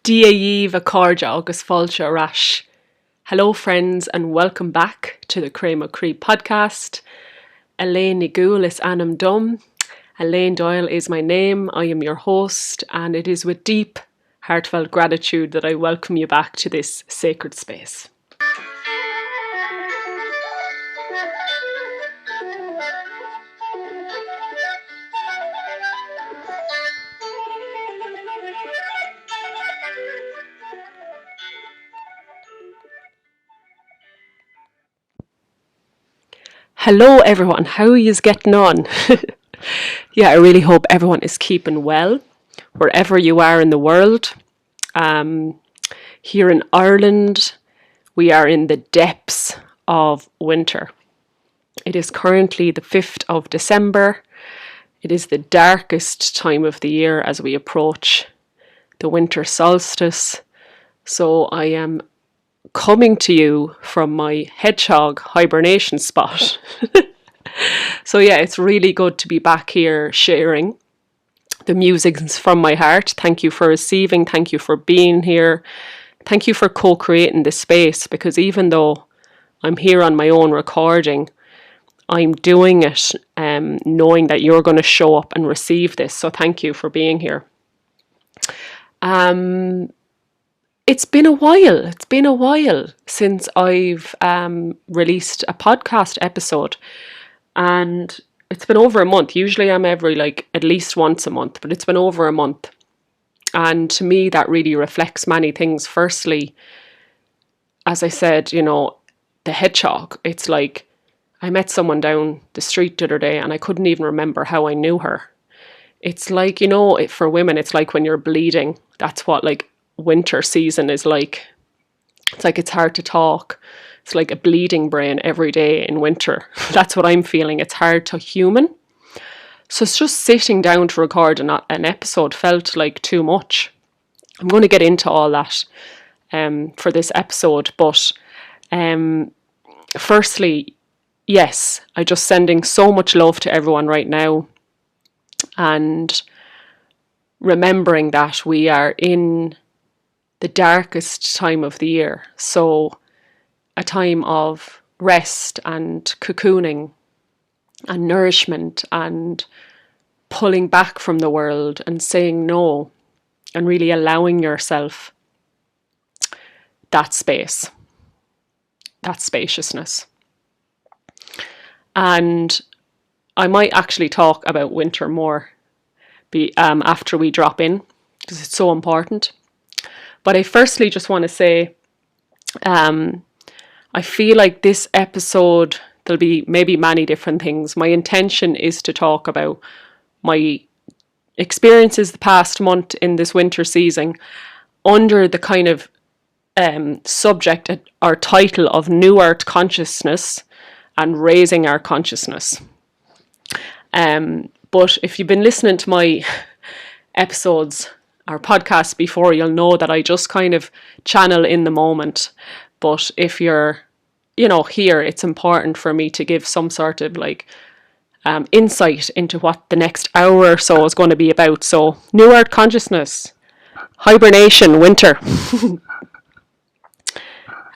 Díomh a cóide agus fáilte arás. Hello friends and welcome back to the Craig Creek podcast. Elaine is Anam Dum. Elaine Doyle is my name. I am your host and it is with deep, heartfelt gratitude that I welcome you back to this sacred space. Hello everyone, how are you getting on? I really hope everyone is keeping well, wherever you are in the world. Here in Ireland, we are in the depths of winter. It is currently the 5th of December. It is the darkest time of the year as we approach the winter solstice. So I am coming to you from my hedgehog hibernation spot. So it's really good to be back here sharing the musings from my heart. Thank you for receiving. Thank you for being here. Thank you for co-creating this space, because even though I'm here on my own recording, I'm doing it knowing that you're going to show up and receive this. So thank you for being here. It's been a while. It's been a while since I've released a podcast episode, and it's been over a month. Usually I'm every at least once a month, but it's been over a month. And to me, that really reflects many things. Firstly, as I said, the hedgehog. It's like I met someone down the street the other day and I couldn't even remember how I knew her. It's like, for women, it's like when you're bleeding. That's what winter season is like. It's like it's hard to talk. It's like a bleeding brain every day in winter. That's what I'm feeling. It's hard to human. So it's just sitting down to record an episode felt like too much. I'm going to get into all that for this episode. But firstly, yes, I'm just sending so much love to everyone right now. And remembering that we are in the darkest time of the year. So a time of rest and cocooning and nourishment and pulling back from the world and saying no and really allowing yourself that space, that spaciousness. And I might actually talk about winter more after we drop in, because it's so important. But I firstly just want to say, I feel like this episode, there'll be maybe many different things. My intention is to talk about my experiences the past month in this winter season under the kind of subject or title of New Earth Consciousness and Raising Our Consciousness. But if you've been listening to my episodes or podcasts before, you'll know that I just kind of channel in the moment. But if you're, here, it's important for me to give some sort of insight into what the next hour or so is going to be about. So, New Earth Consciousness, hibernation, winter.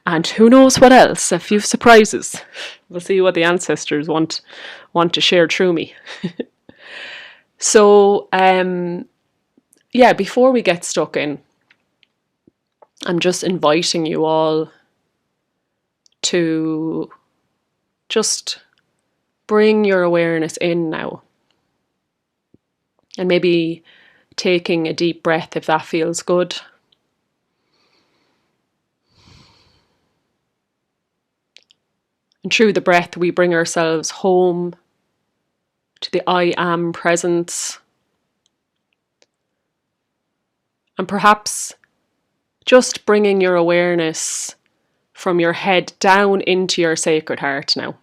And who knows what else, a few surprises. We'll see what the ancestors want to share through me. So, before we get stuck in, I'm just inviting you all to just bring your awareness in now. And maybe taking a deep breath if that feels good. And through the breath, we bring ourselves home to the I am presence. And perhaps just bringing your awareness from your head down into your sacred heart now.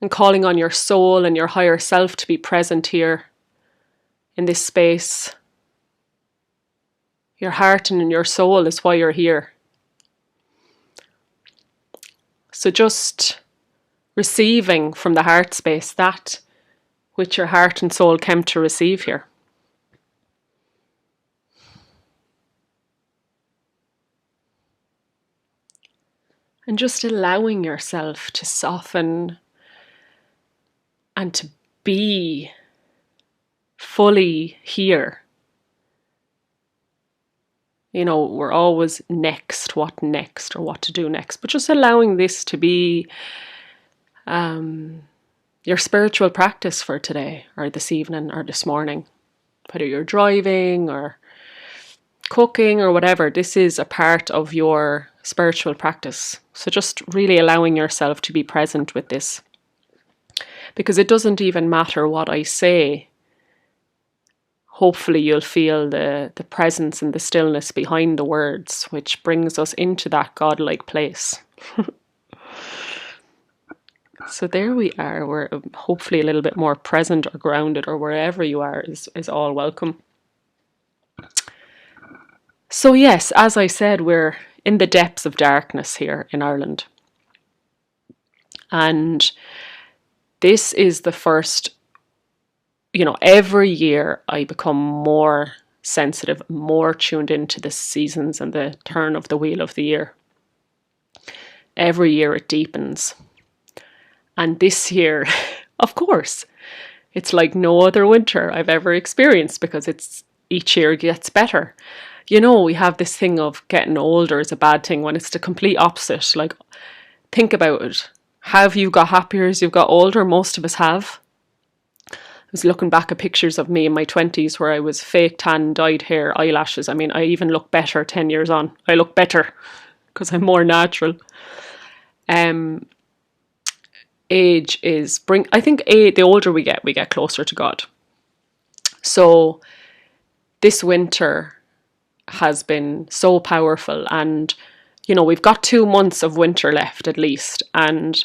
And calling on your soul and your higher self to be present here in this space. Your heart and your soul is why you're here. So just receiving from the heart space that which your heart and soul came to receive here. And just allowing yourself to soften and to be fully here. You know, we're always next, what next, or what to do next. But just allowing this to be your spiritual practice for today, or this evening, or this morning. Whether you're driving, or cooking, or whatever, this is a part of your spiritual practice. So just really allowing yourself to be present with this. Because it doesn't even matter what I say. Hopefully you'll feel the presence and the stillness behind the words, which brings us into that godlike place. So there we are. We're hopefully a little bit more present or grounded, or wherever you are is all welcome. So yes, as I said, we're in the depths of darkness here in Ireland. And this is the first, you know, every year I become more sensitive, more tuned into the seasons and the turn of the wheel of the year. Every year it deepens. And this year, of course, it's like no other winter I've ever experienced, because it's each year gets better. You know, we have this thing of getting older is a bad thing, when it's the complete opposite. Like, think about it. Have you got happier as you've got older? Most of us have. I was looking back at pictures of me in my 20s where I was fake tan, dyed hair, eyelashes. I mean, I even look better 10 years on. I look better because I'm more natural. Age is I think the older we get closer to God. So this winter has been so powerful, and you know, we've got 2 months of winter left at least, and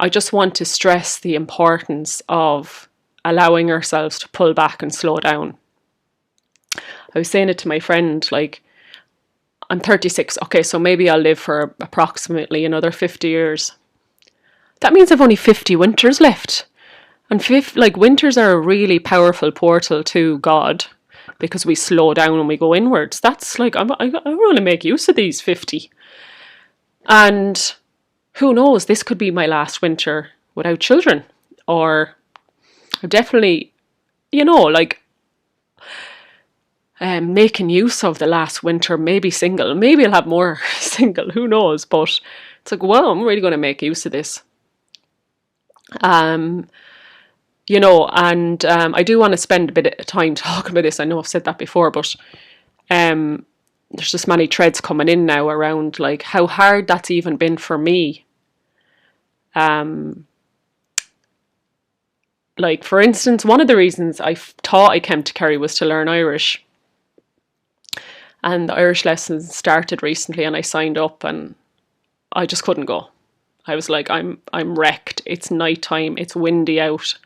I just want to stress the importance of allowing ourselves to pull back and slow down. I was saying it to my friend, like, I'm 36, okay, so maybe I'll live for approximately another 50 years. That means I've only 50 winters left. And winters are a really powerful portal to God, because we slow down and we go inwards. That's like, I want to make use of these 50. And who knows, this could be my last winter without children. Or definitely, you know, like, making use of the last winter, maybe single. Maybe I'll have more single, who knows. But it's like, well, I'm really going to make use of this. You know, and I do want to spend a bit of time talking about this. I know I've said that before, but there's just many threads coming in now around like how hard that's even been for me. Like, for instance, one of the reasons I thought I came to Kerry was to learn Irish. And the Irish lessons started recently, and I signed up, and I just couldn't go. I was like, I'm wrecked. It's nighttime. It's windy out.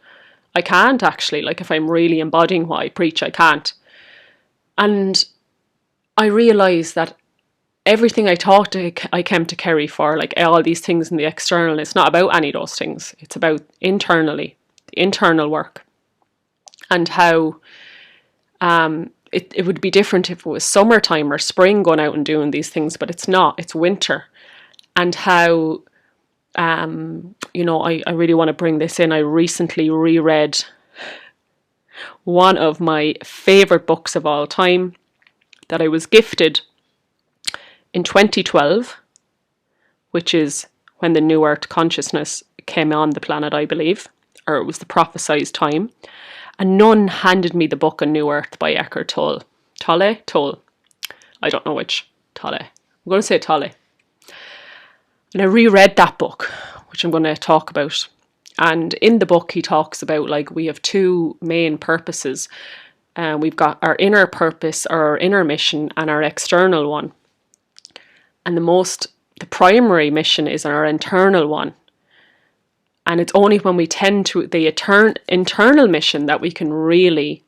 I can't actually. Like, if I'm really embodying what I preach, I can't. And I realised that everything I came to Kerry for, like all these things in the external, it's not about any of those things. It's about internally, the internal work, and how it would be different if it was summertime or spring going out and doing these things, but it's not. It's winter. And how, you know, I really want to bring this in. I recently reread one of my favourite books of all time that I was gifted in 2012, which is when the New Earth consciousness came on the planet, I believe, or it was the prophesized time. A nun handed me the book A New Earth by Eckhart Tolle. Tolle? I don't know which. Tolle. I'm going to say Tolle. And I reread that book, which I'm going to talk about. And in the book, he talks about, like, we have two main purposes. We've got our inner purpose, or our inner mission, and our external one. And the primary mission is our internal one. And it's only when we tend to the internal mission that we can really,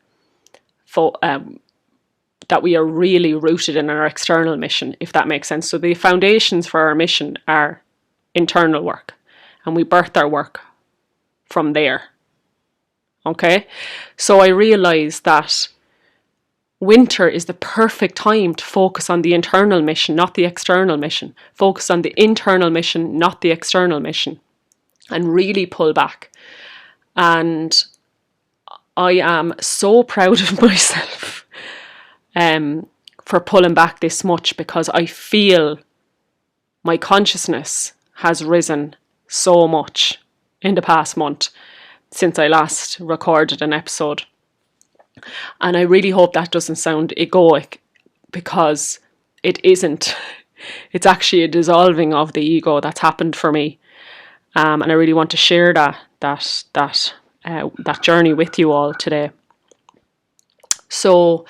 that we are really rooted in our external mission, if that makes sense. So the foundations for our mission are internal work, and we birth our work from there. Okay, so I realized that winter is the perfect time to focus on the internal mission, not the external mission. Focus on the internal mission, not the external mission, and really pull back. And I am so proud of myself for pulling back this much, because I feel my consciousness has risen so much in the past month since I last recorded an episode. And I really hope that doesn't sound egoic, because it isn't. It's actually a dissolving of the ego that's happened for me. And I really want to share that journey with you all today. So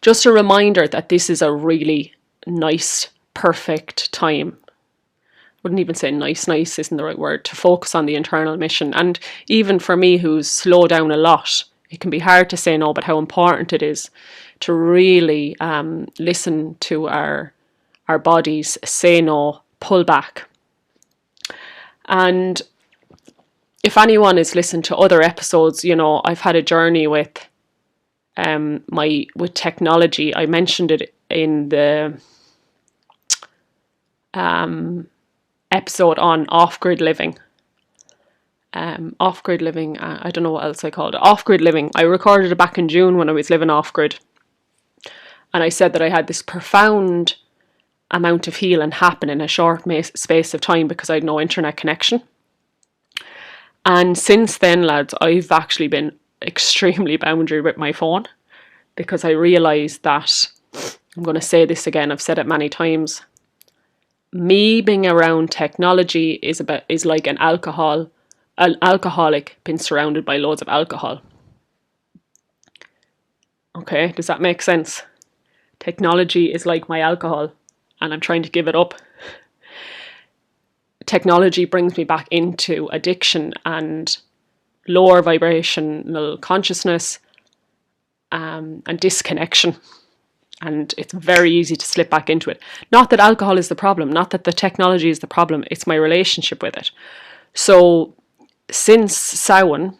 just a reminder that this is a really nice, perfect time. Wouldn't even say nice isn't the right word, to focus on the internal mission. And even for me, who's slowed down a lot, it can be hard to say no, but how important it is to really listen to our bodies, say no, pull back. And if anyone has listened to other episodes, you know, I've had a journey with with technology. I mentioned it in the episode on off-grid living. Off-grid living, I don't know what else I called it. Off-grid living. I recorded it back in June when I was living off-grid. And I said that I had this profound amount of healing happen in a short space of time because I had no internet connection. And since then, lads, I've actually been extremely boundary with my phone, because I realised that, I'm going to say this again, I've said it many times, me being around technology is like an alcoholic being surrounded by loads of alcohol. Okay, does that make sense? Technology is like my alcohol, and I'm trying to give it up. Technology brings me back into addiction and lower vibrational consciousness and disconnection. And it's very easy to slip back into it. Not that alcohol is the problem, not that the technology is the problem, it's my relationship with it. So since Samhain,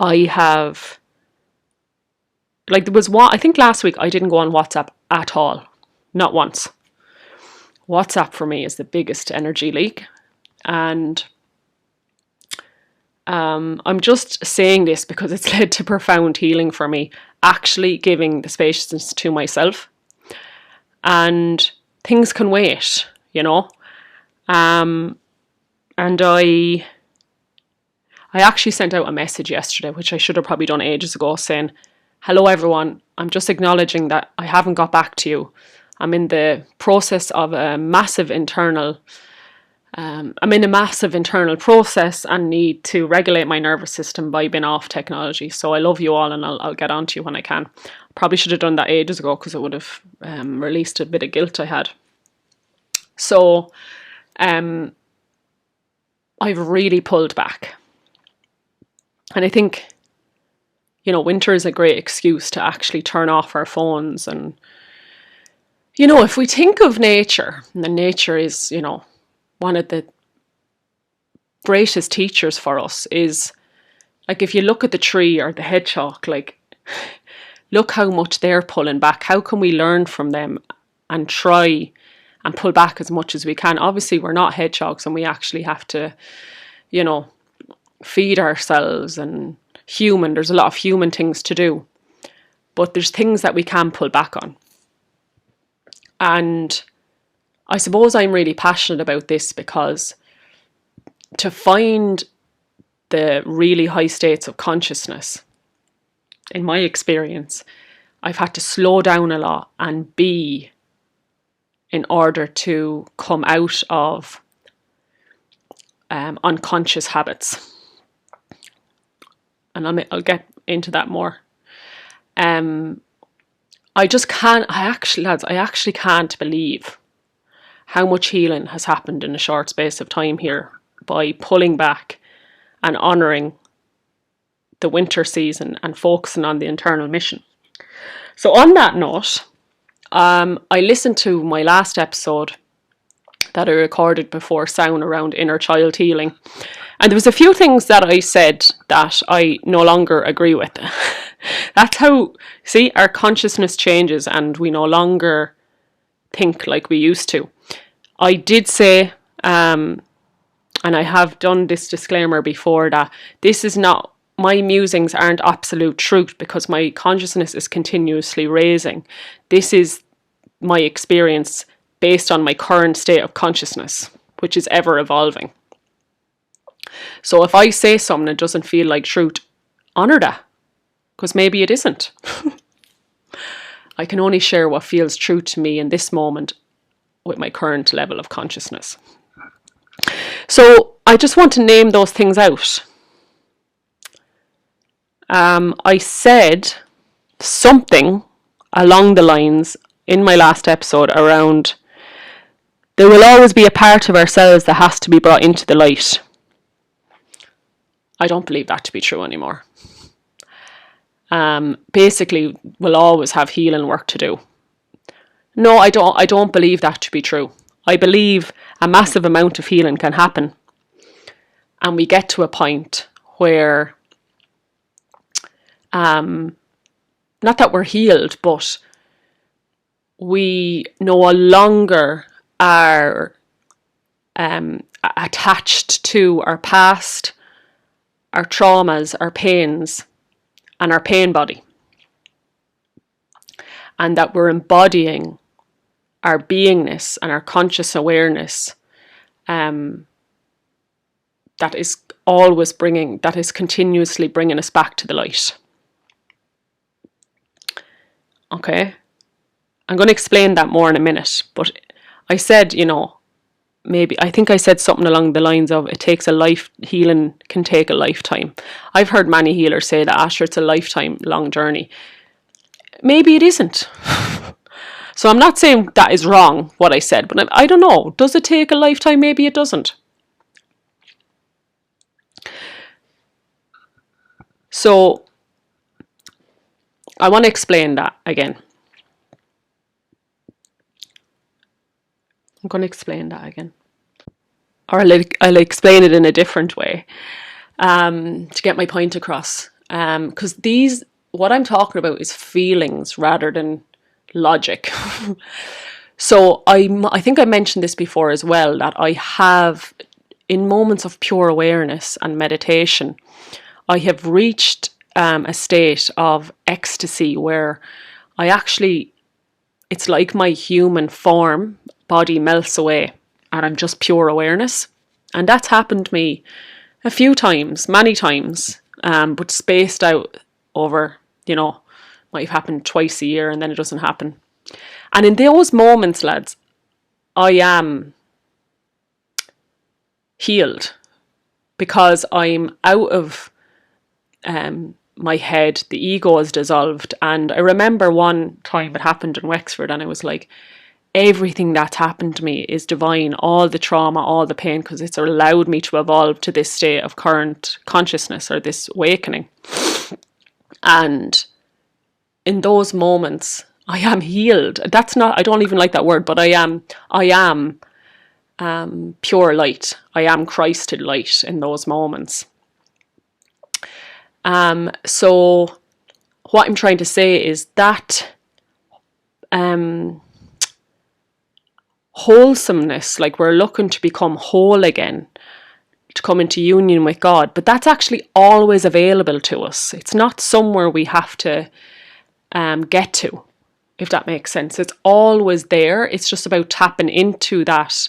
I have, like, there was one, I think last week I didn't go on WhatsApp at all. Not once. WhatsApp for me is the biggest energy leak. And I'm just saying this because it's led to profound healing for me, actually giving the spaciousness to myself. And things can wait, you know. And I actually sent out a message yesterday, which I should have probably done ages ago, saying, hello everyone, I'm just acknowledging that I haven't got back to you. I'm in the process of a massive internal process and need to regulate my nervous system by being off technology. So I love you all, and I'll get on to you when I can. Probably should have done that ages ago, because it would have released a bit of guilt I had. So I've really pulled back. And I think, you know, winter is a great excuse to actually turn off our phones. And, you know, if we think of nature, and nature is, you know, one of the greatest teachers for us, is like, if you look at the tree or the hedgehog, like, look how much they're pulling back. How can we learn from them and try and pull back as much as we can? Obviously, we're not hedgehogs, and we actually have to, you know, feed ourselves and there's a lot of human things to do. But there's things that we can pull back on. And I suppose I'm really passionate about this because to find the really high states of consciousness, in my experience, I've had to slow down a lot and be in order to come out of unconscious habits. And I'll get into that more. I actually can't believe how much healing has happened in a short space of time here by pulling back and honouring the winter season and focusing on the internal mission. So on that note, I listened to my last episode that I recorded before Sound around inner child healing. And there was a few things that I said that I no longer agree with. That's how, see, our consciousness changes and we no longer think like we used to. I did say, and I have done this disclaimer before, that this is not, my musings aren't absolute truth because my consciousness is continuously raising. This is my experience based on my current state of consciousness, which is ever evolving. So if I say something that doesn't feel like truth, honour that, because maybe it isn't. I can only share what feels true to me in this moment with my current level of consciousness. So I just want to name those things out. I said something along the lines in my last episode around there will always be a part of ourselves that has to be brought into the light. I don't believe that to be true anymore. Basically, we'll always have healing work to do. No, I don't believe that to be true. I believe a massive amount of healing can happen. And we get to a point where, not that we're healed, but we no longer are attached to our past, our traumas, our pains, and our pain body. And that we're embodying our beingness and our conscious awareness that is continuously bringing us back to the light. Okay? I'm going to explain that more in a minute, but I said, I think I said something along the lines of healing can take a lifetime. I've heard many healers say that, Asher, it's a lifetime long journey. Maybe it isn't. So I'm not saying that is wrong, what I said, but I don't know. Does it take a lifetime? Maybe it doesn't. So I want to explain that again. I'm going to explain that again. Or I'll explain it in a different way to get my point across. Because what I'm talking about is feelings rather than logic. So I think I mentioned this before as well, that I have, in moments of pure awareness and meditation, I have reached a state of ecstasy where it's like my human body melts away and I'm just pure awareness. And that's happened to me a few times, many times, but spaced out over, might have happened twice a year and then it doesn't happen. And in those moments, lads, I am healed because I'm out of my head, the ego is dissolved. And I remember one time it happened in Wexford and I was like, everything that's happened to me is divine, all the trauma, all the pain, because it's allowed me to evolve to this state of current consciousness or this awakening. And in those moments, I am healed. I don't even like that word, but I am pure light. I am Christed light in those moments. So what I'm trying to say is that wholesomeness, like we're looking to become whole again, to come into union with God, but that's actually always available to us. It's not somewhere we have to get to, if that makes sense. It's always there. It's just about tapping into that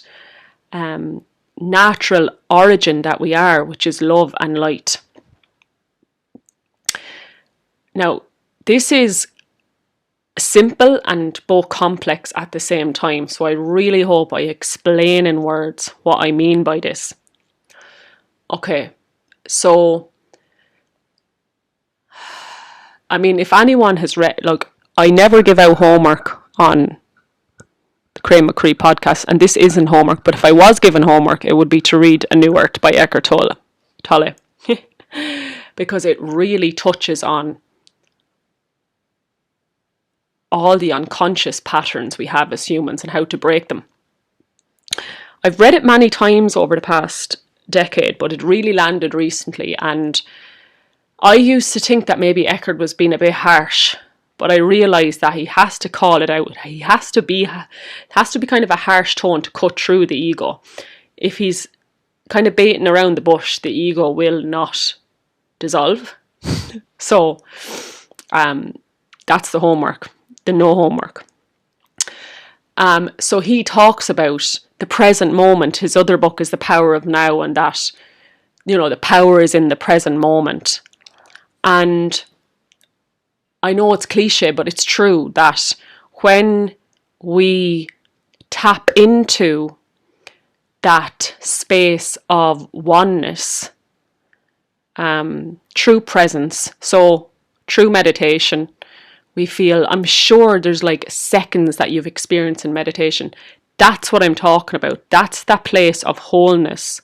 natural origin that we are, which is love and light. Now, this is simple and both complex at the same time, so I really hope I explain in words what I mean by this. Okay, so if anyone has read, I never give out homework on the Cray McCree podcast, and this isn't homework, but if I was given homework, it would be to read A New Earth by Eckhart Tolle. Because it really touches on all the unconscious patterns we have as humans and how to break them. I've read it many times over the past decade, but it really landed recently. And I used to think that maybe Eckhart was being a bit harsh, but I realised that he has to call it out. He has to be kind of a harsh tone to cut through the ego. If he's kind of baiting around the bush, the ego will not dissolve. So that's the homework, the no homework. So he talks about the present moment. His other book is The Power of Now, and that, the power is in the present moment. And I know it's cliche, but it's true that when we tap into that space of oneness, true presence, so true meditation, we feel, I'm sure there's like seconds that you've experienced in meditation. That's what I'm talking about. That's that place of wholeness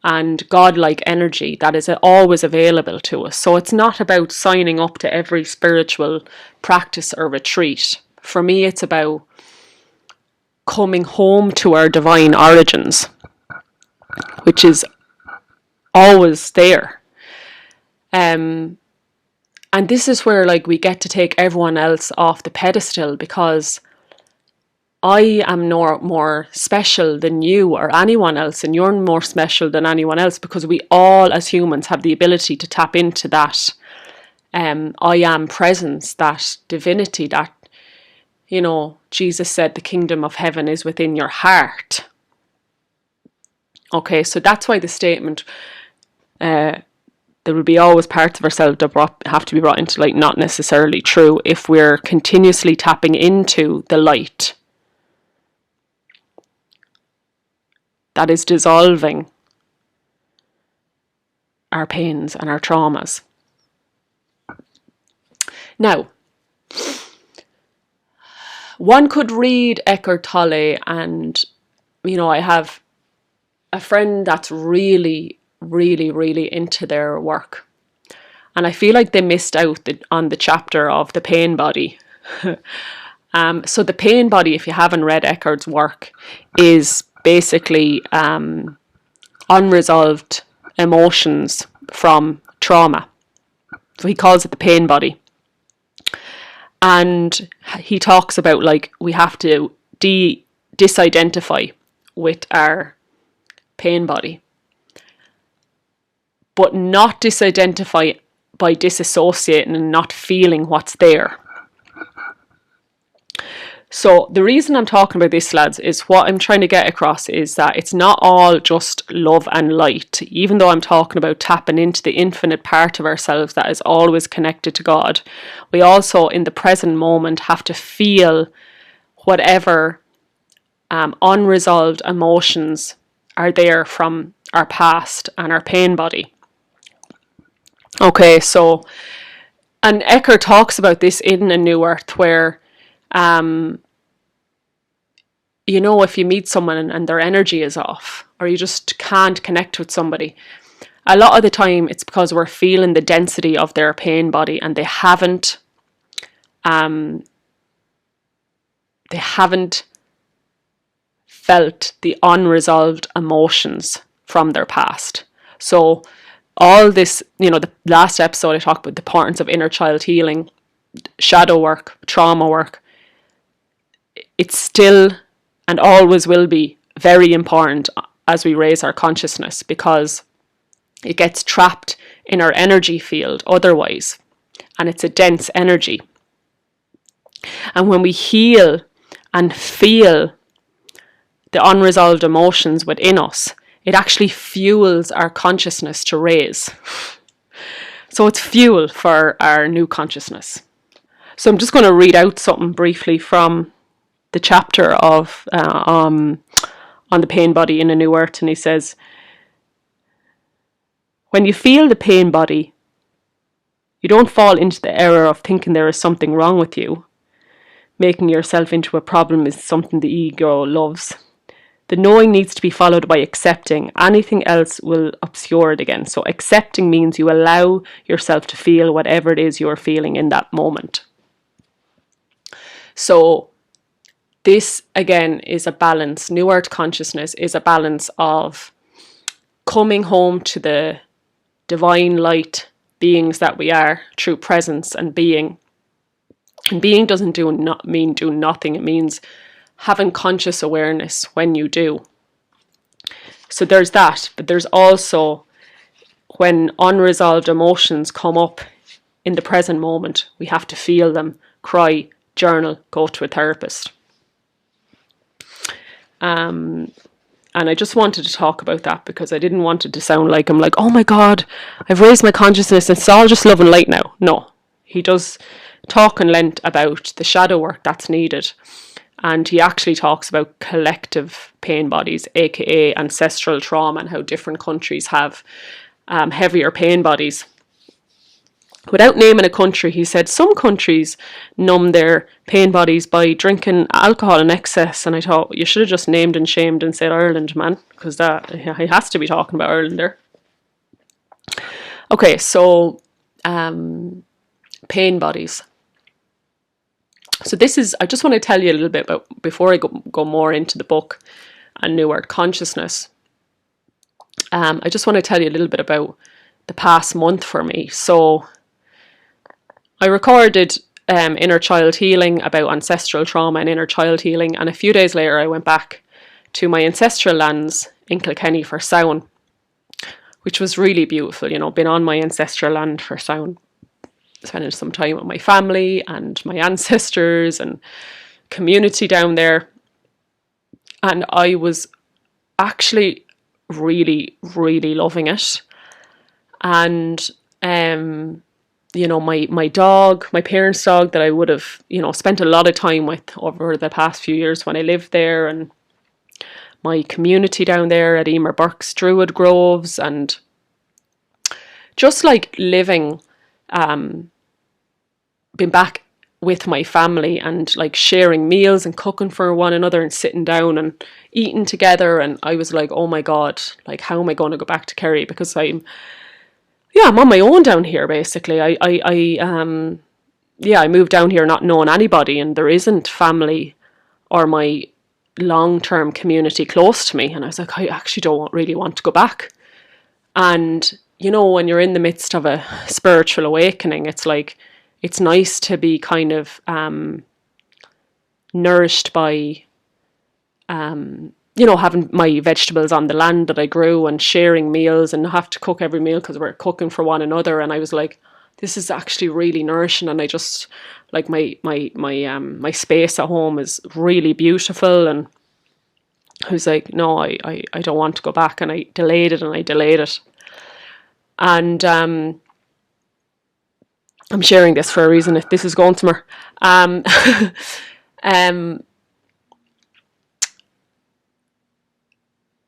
and godlike energy that is always available to us. So it's not about signing up to every spiritual practice or retreat. For me, it's about coming home to our divine origins, which is always there. And this is where like we get to take everyone else off the pedestal, because I am no more special than you or anyone else, and you're more special than anyone else, because we all as humans have the ability to tap into that I am presence, that divinity, that, Jesus said the kingdom of heaven is within your heart. Okay, so that's why the statement, there will be always parts of ourselves that have to be brought into light, not necessarily true if we're continuously tapping into the light that is dissolving our pains and our traumas. Now, one could read Eckhart Tolle, and, I have a friend that's really, really, really into their work. And I feel like they missed out on the chapter of the pain body. So the pain body, if you haven't read Eckhart's work, is basically unresolved emotions from trauma. So he calls it the pain body. And he talks about like we have to disidentify with our pain body, but not disidentify by disassociating and not feeling what's there. So the reason I'm talking about this, lads, is what I'm trying to get across is that it's not all just love and light. Even though I'm talking about tapping into the infinite part of ourselves that is always connected to God, we also in the present moment have to feel whatever unresolved emotions are there from our past and our pain body. Okay, so, and Eckhart talks about this in A New Earth, where if you meet someone and their energy is off, or you just can't connect with somebody, a lot of the time it's because we're feeling the density of their pain body, and they haven't felt the unresolved emotions from their past. So all this, the last episode I talked about the importance of inner child healing, shadow work, trauma work. It's still and always will be very important as we raise our consciousness, because it gets trapped in our energy field otherwise, and it's a dense energy. And when we heal and feel the unresolved emotions within us, it actually fuels our consciousness to raise. So it's fuel for our new consciousness. So I'm just going to read out something briefly from the chapter of on the pain body in A New Earth, and he says, when you feel the pain body, you don't fall into the error of thinking there is something wrong with you. Making yourself into a problem is something the ego loves. The knowing needs to be followed by accepting. Anything else will obscure it again. So accepting means you allow yourself to feel whatever it is you're feeling in that moment. So this, again, is a balance. New Earth consciousness is a balance of coming home to the divine light beings that we are through presence and being. And being doesn't mean do nothing. It means having conscious awareness when you do. So there's that, but there's also when unresolved emotions come up in the present moment, we have to feel them, cry, journal, go to a therapist. And I just wanted to talk about that because I didn't want it to sound like I'm like, oh my God, I've raised my consciousness, it's all just love and light now. No, he does talk in length about the shadow work that's needed. And he actually talks about collective pain bodies, aka ancestral trauma, and how different countries have heavier pain bodies. Without naming a country, he said some countries numb their pain bodies by drinking alcohol in excess. And I thought, you should have just named and shamed and said Ireland, man, because that he has to be talking about Ireland there. Okay, so pain bodies. So this is, I just want to tell you a little bit about, before I go more into the book and New Earth Consciousness, I just want to tell you a little bit about the past month for me. So I recorded Inner Child Healing about ancestral trauma and inner child healing, and a few days later I went back to my ancestral lands in Kilkenny for Samhain, which was really beautiful, you know, been on my ancestral land for Samhain, spending some time with my family and my ancestors and community down there. And I was actually really, really loving it. And you know, my dog, my parents' dog that I would have, you know, spent a lot of time with over the past few years when I lived there, and my community down there at Emer Burke's Druid Groves, and just like living, been back with my family and like sharing meals and cooking for one another and sitting down and eating together. And I was like, oh my God, like, how am I going to go back to Kerry? Because I'm on my own down here, basically. I moved down here not knowing anybody, and there isn't family or my long-term community close to me. And I was like, I actually don't really want to go back. And, you know, when you're in the midst of a spiritual awakening, it's like, it's nice to be kind of nourished by, you know, having my vegetables on the land that I grew and sharing meals and not have to cook every meal because we're cooking for one another. And I was like, this is actually really nourishing. And I just, like, my space at home is really beautiful. And I was like, no, I don't want to go back. And I delayed it and I delayed it. And I'm sharing this for a reason if this is going somewhere.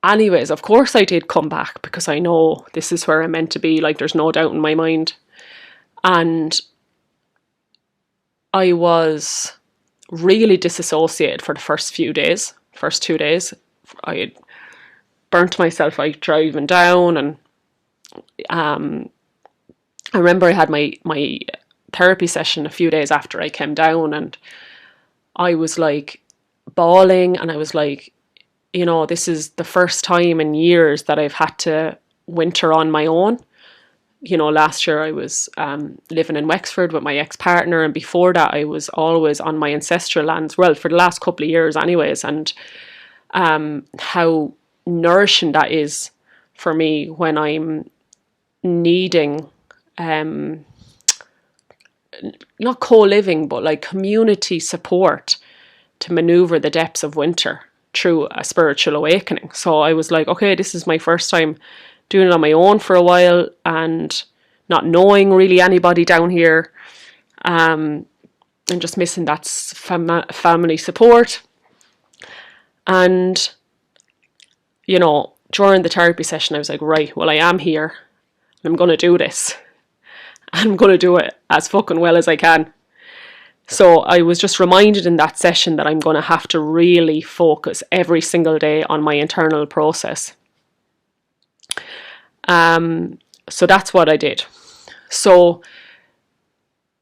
Anyways, of course I did come back because I know this is where I'm meant to be. Like, there's no doubt in my mind. And I was really disassociated for the first 2 days. I had burnt myself out driving down, and I remember I had my therapy session a few days after I came down, and I was like bawling, and I was like, you know, this is the first time in years that I've had to winter on my own. You know, last year I was living in Wexford with my ex-partner, and before that I was always on my ancestral lands, well, for the last couple of years anyways, and how nourishing that is for me when I'm needing not co-living, but like community support to maneuver the depths of winter through a spiritual awakening. So I was like, okay, this is my first time doing it on my own for a while and not knowing really anybody down here, and just missing that family support. And, you know, during the therapy session, I was like, right, well, I am here and I'm going to do this. I'm going to do it as fucking well as I can. So I was just reminded in that session that I'm going to have to really focus every single day on my internal process. So that's what I did. So,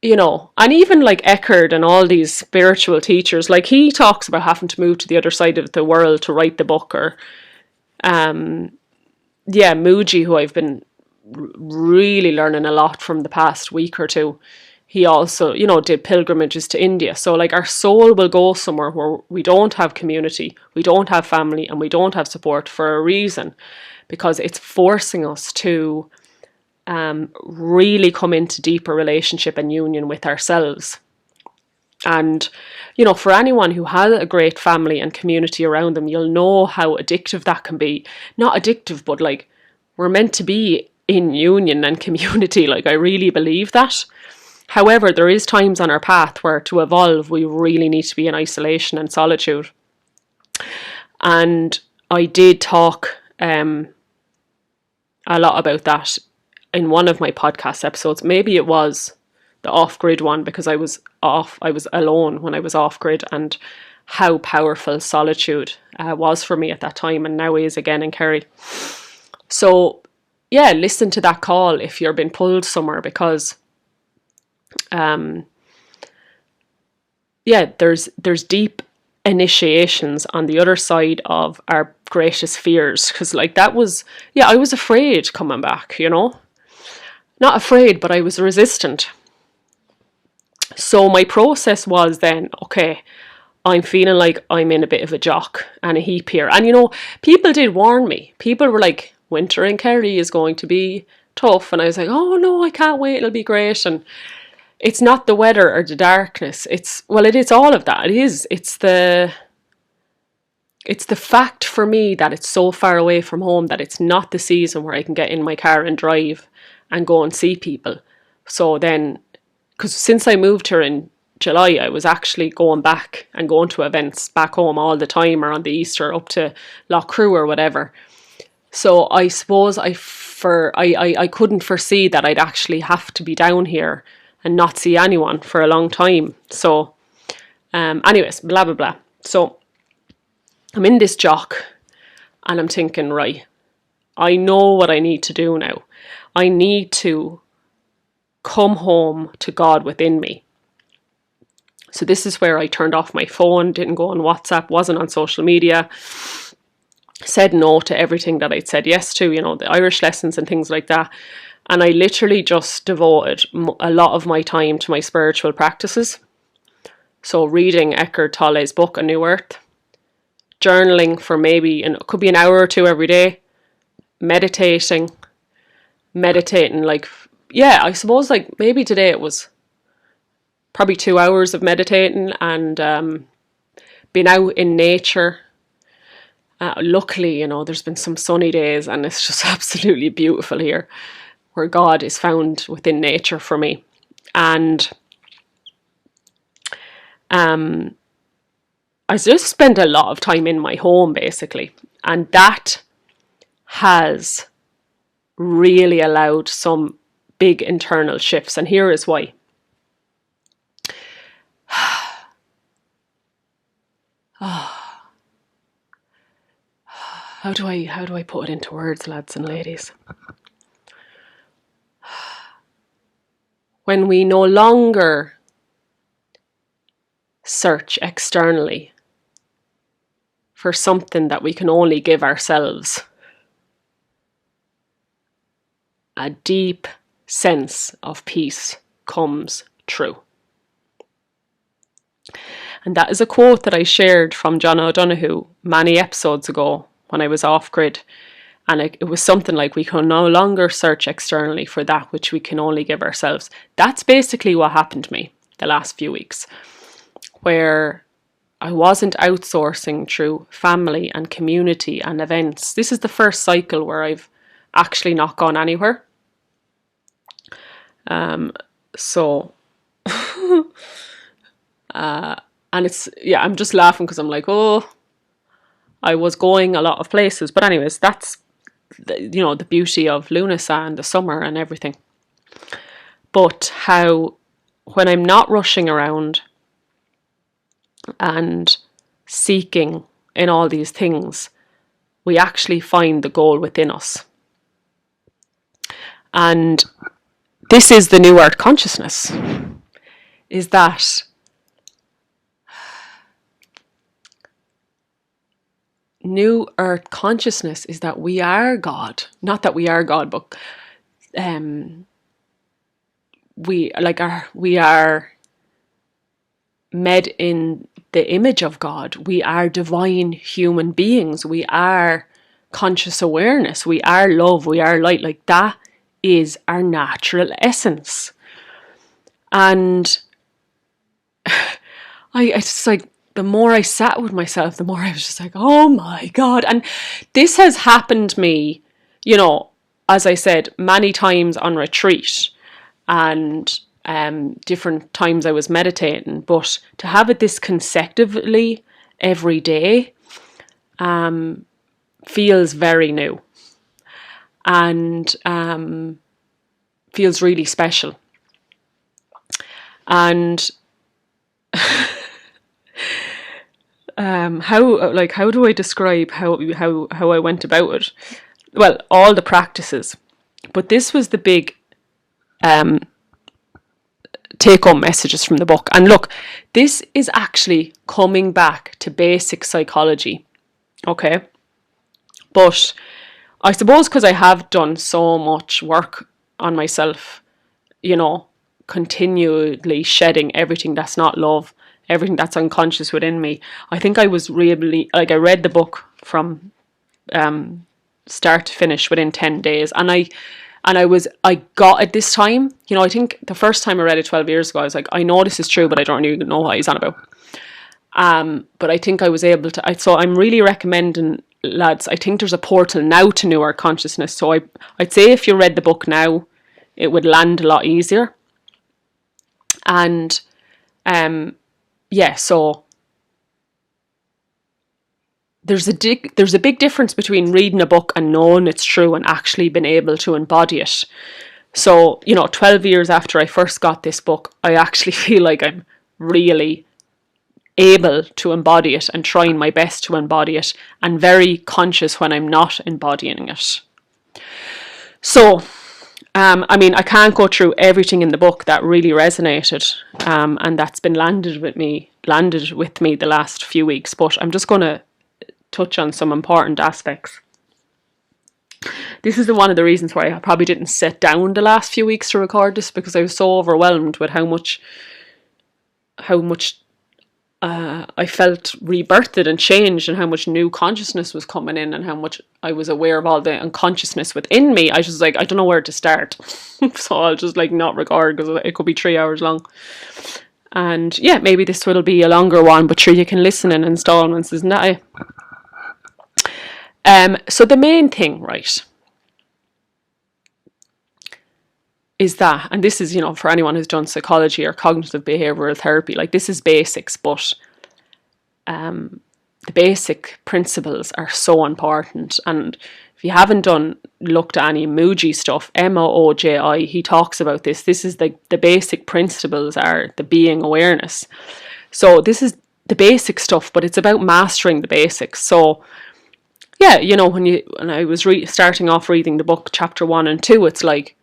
you know, and even like Eckhart and all these spiritual teachers, like he talks about having to move to the other side of the world to write the book, or Muji, who I've been really learning a lot from the past week or two, he also, did pilgrimages to India. So like our soul will go somewhere where we don't have community, we don't have family, and we don't have support for a reason, because it's forcing us to really come into deeper relationship and union with ourselves. And, for anyone who has a great family and community around them, you'll know how addictive that can be. Not addictive, but like, we're meant to be in union and community. Like, I really believe that. However, there is times on our path where to evolve, we really need to be in isolation and solitude. And I did talk a lot about that in one of my podcast episodes. Maybe it was the off-grid one, because I was alone when I was off-grid, and how powerful solitude was for me at that time, and now is again in Kerry. So yeah, listen to that call if you're being pulled somewhere, because there's deep initiations on the other side of our greatest fears. Because like that was, I was afraid coming back, not afraid, but I was resistant. So my process was then, okay, I'm feeling like I'm in a bit of a jock and a heap here. And people did warn me. People were like, winter in Kerry is going to be tough. And I was like, oh no, I can't wait, it'll be great. And it's not the weather or the darkness. It's all of that. It's the fact for me that it's so far away from home that it's not the season where I can get in my car and drive and go and see people. So then, because since I moved here in July, I was actually going back and going to events back home all the time around the Easter, up to Lough Crew or whatever. So I suppose I couldn't foresee that I'd actually have to be down here and not see anyone for a long time. So anyways, blah, blah, blah. So I'm in this jock and I'm thinking, right, I know what I need to do now. I need to come home to God within me. So this is where I turned off my phone, didn't go on WhatsApp, wasn't on social media, said no to everything that I'd said yes to, the Irish lessons and things like that. And I literally just devoted a lot of my time to my spiritual practices. So reading Eckhart Tolle's book, A New Earth, journaling for it could be an hour or two every day, meditating like, I suppose like maybe today it was probably 2 hours of meditating and being out in nature. Luckily, there's been some sunny days and it's just absolutely beautiful here, where God is found within nature for me. And I just spend a lot of time in my home, basically. And that has really allowed some big internal shifts. And here is why. How do I put it into words, lads and ladies? When we no longer search externally for something that we can only give ourselves, a deep sense of peace comes true. And that is a quote that I shared from John O'Donoghue many episodes ago when I was off-grid. And it was something like, we can no longer search externally for that which we can only give ourselves. That's basically what happened to me the last few weeks, where I wasn't outsourcing through family and community and events. This is the first cycle where I've actually not gone anywhere. And it's, I'm just laughing because I'm like, I was going a lot of places. But anyways, that's, the beauty of Lunasa and the summer and everything. But how, when I'm not rushing around and seeking in all these things, we actually find the goal within us. And this is the New Earth consciousness, is that New Earth consciousness is that we are God. Not that we are God, but we are made in the image of God. We are divine human beings. We are conscious awareness. We are love. We are light. Like, that is our natural essence. And it's like, the more I sat with myself, the more I was just like, oh my God. And this has happened to me, as I said, many times on retreat, and different times I was meditating. But to have it this consecutively every day feels very new, and feels really special. And how do I describe how I went about it? Well, all the practices, but this was the big take-home messages from the book. And look, this is actually coming back to basic psychology, okay? But I suppose because I have done so much work on myself, continually shedding everything that's not love, everything that's unconscious within me. I think I was really, I read the book from start to finish within 10 days. And I got it this time. I think the first time I read it 12 years ago, I was like, I know this is true, but I don't really know what he's on about. But I think I was able to, so I'm really recommending, lads, I think there's a portal now to newer consciousness. So I'd say if you read the book now, it would land a lot easier. And so there's a big difference between reading a book and knowing it's true and actually being able to embody it. So, 12 years after I first got this book, I actually feel like I'm really able to embody it and trying my best to embody it, and very conscious when I'm not embodying it. So, I can't go through everything in the book that really resonated, and that's been landed with me the last few weeks, but I'm just going to touch on some important aspects. This is one of the reasons why I probably didn't sit down the last few weeks to record this, because I was so overwhelmed with how much I felt rebirthed and changed, and how much new consciousness was coming in, and how much I was aware of all the unconsciousness within me. I was just like, I don't know where to start. So I'll just not record, because it could be 3 hours long. And yeah, maybe this will be a longer one, but sure, you can listen in installments, isn't that it? So the main thing, right, is that, and this is, for anyone who's done psychology or cognitive behavioral therapy, this is basics, but the basic principles are so important. And if you haven't looked at any Mooji stuff, Mooji, he talks about this. This is the basic principles are the being awareness. So this is the basic stuff, but it's about mastering the basics. So yeah, when I was starting off reading the book, chapter 1 and 2, it's like,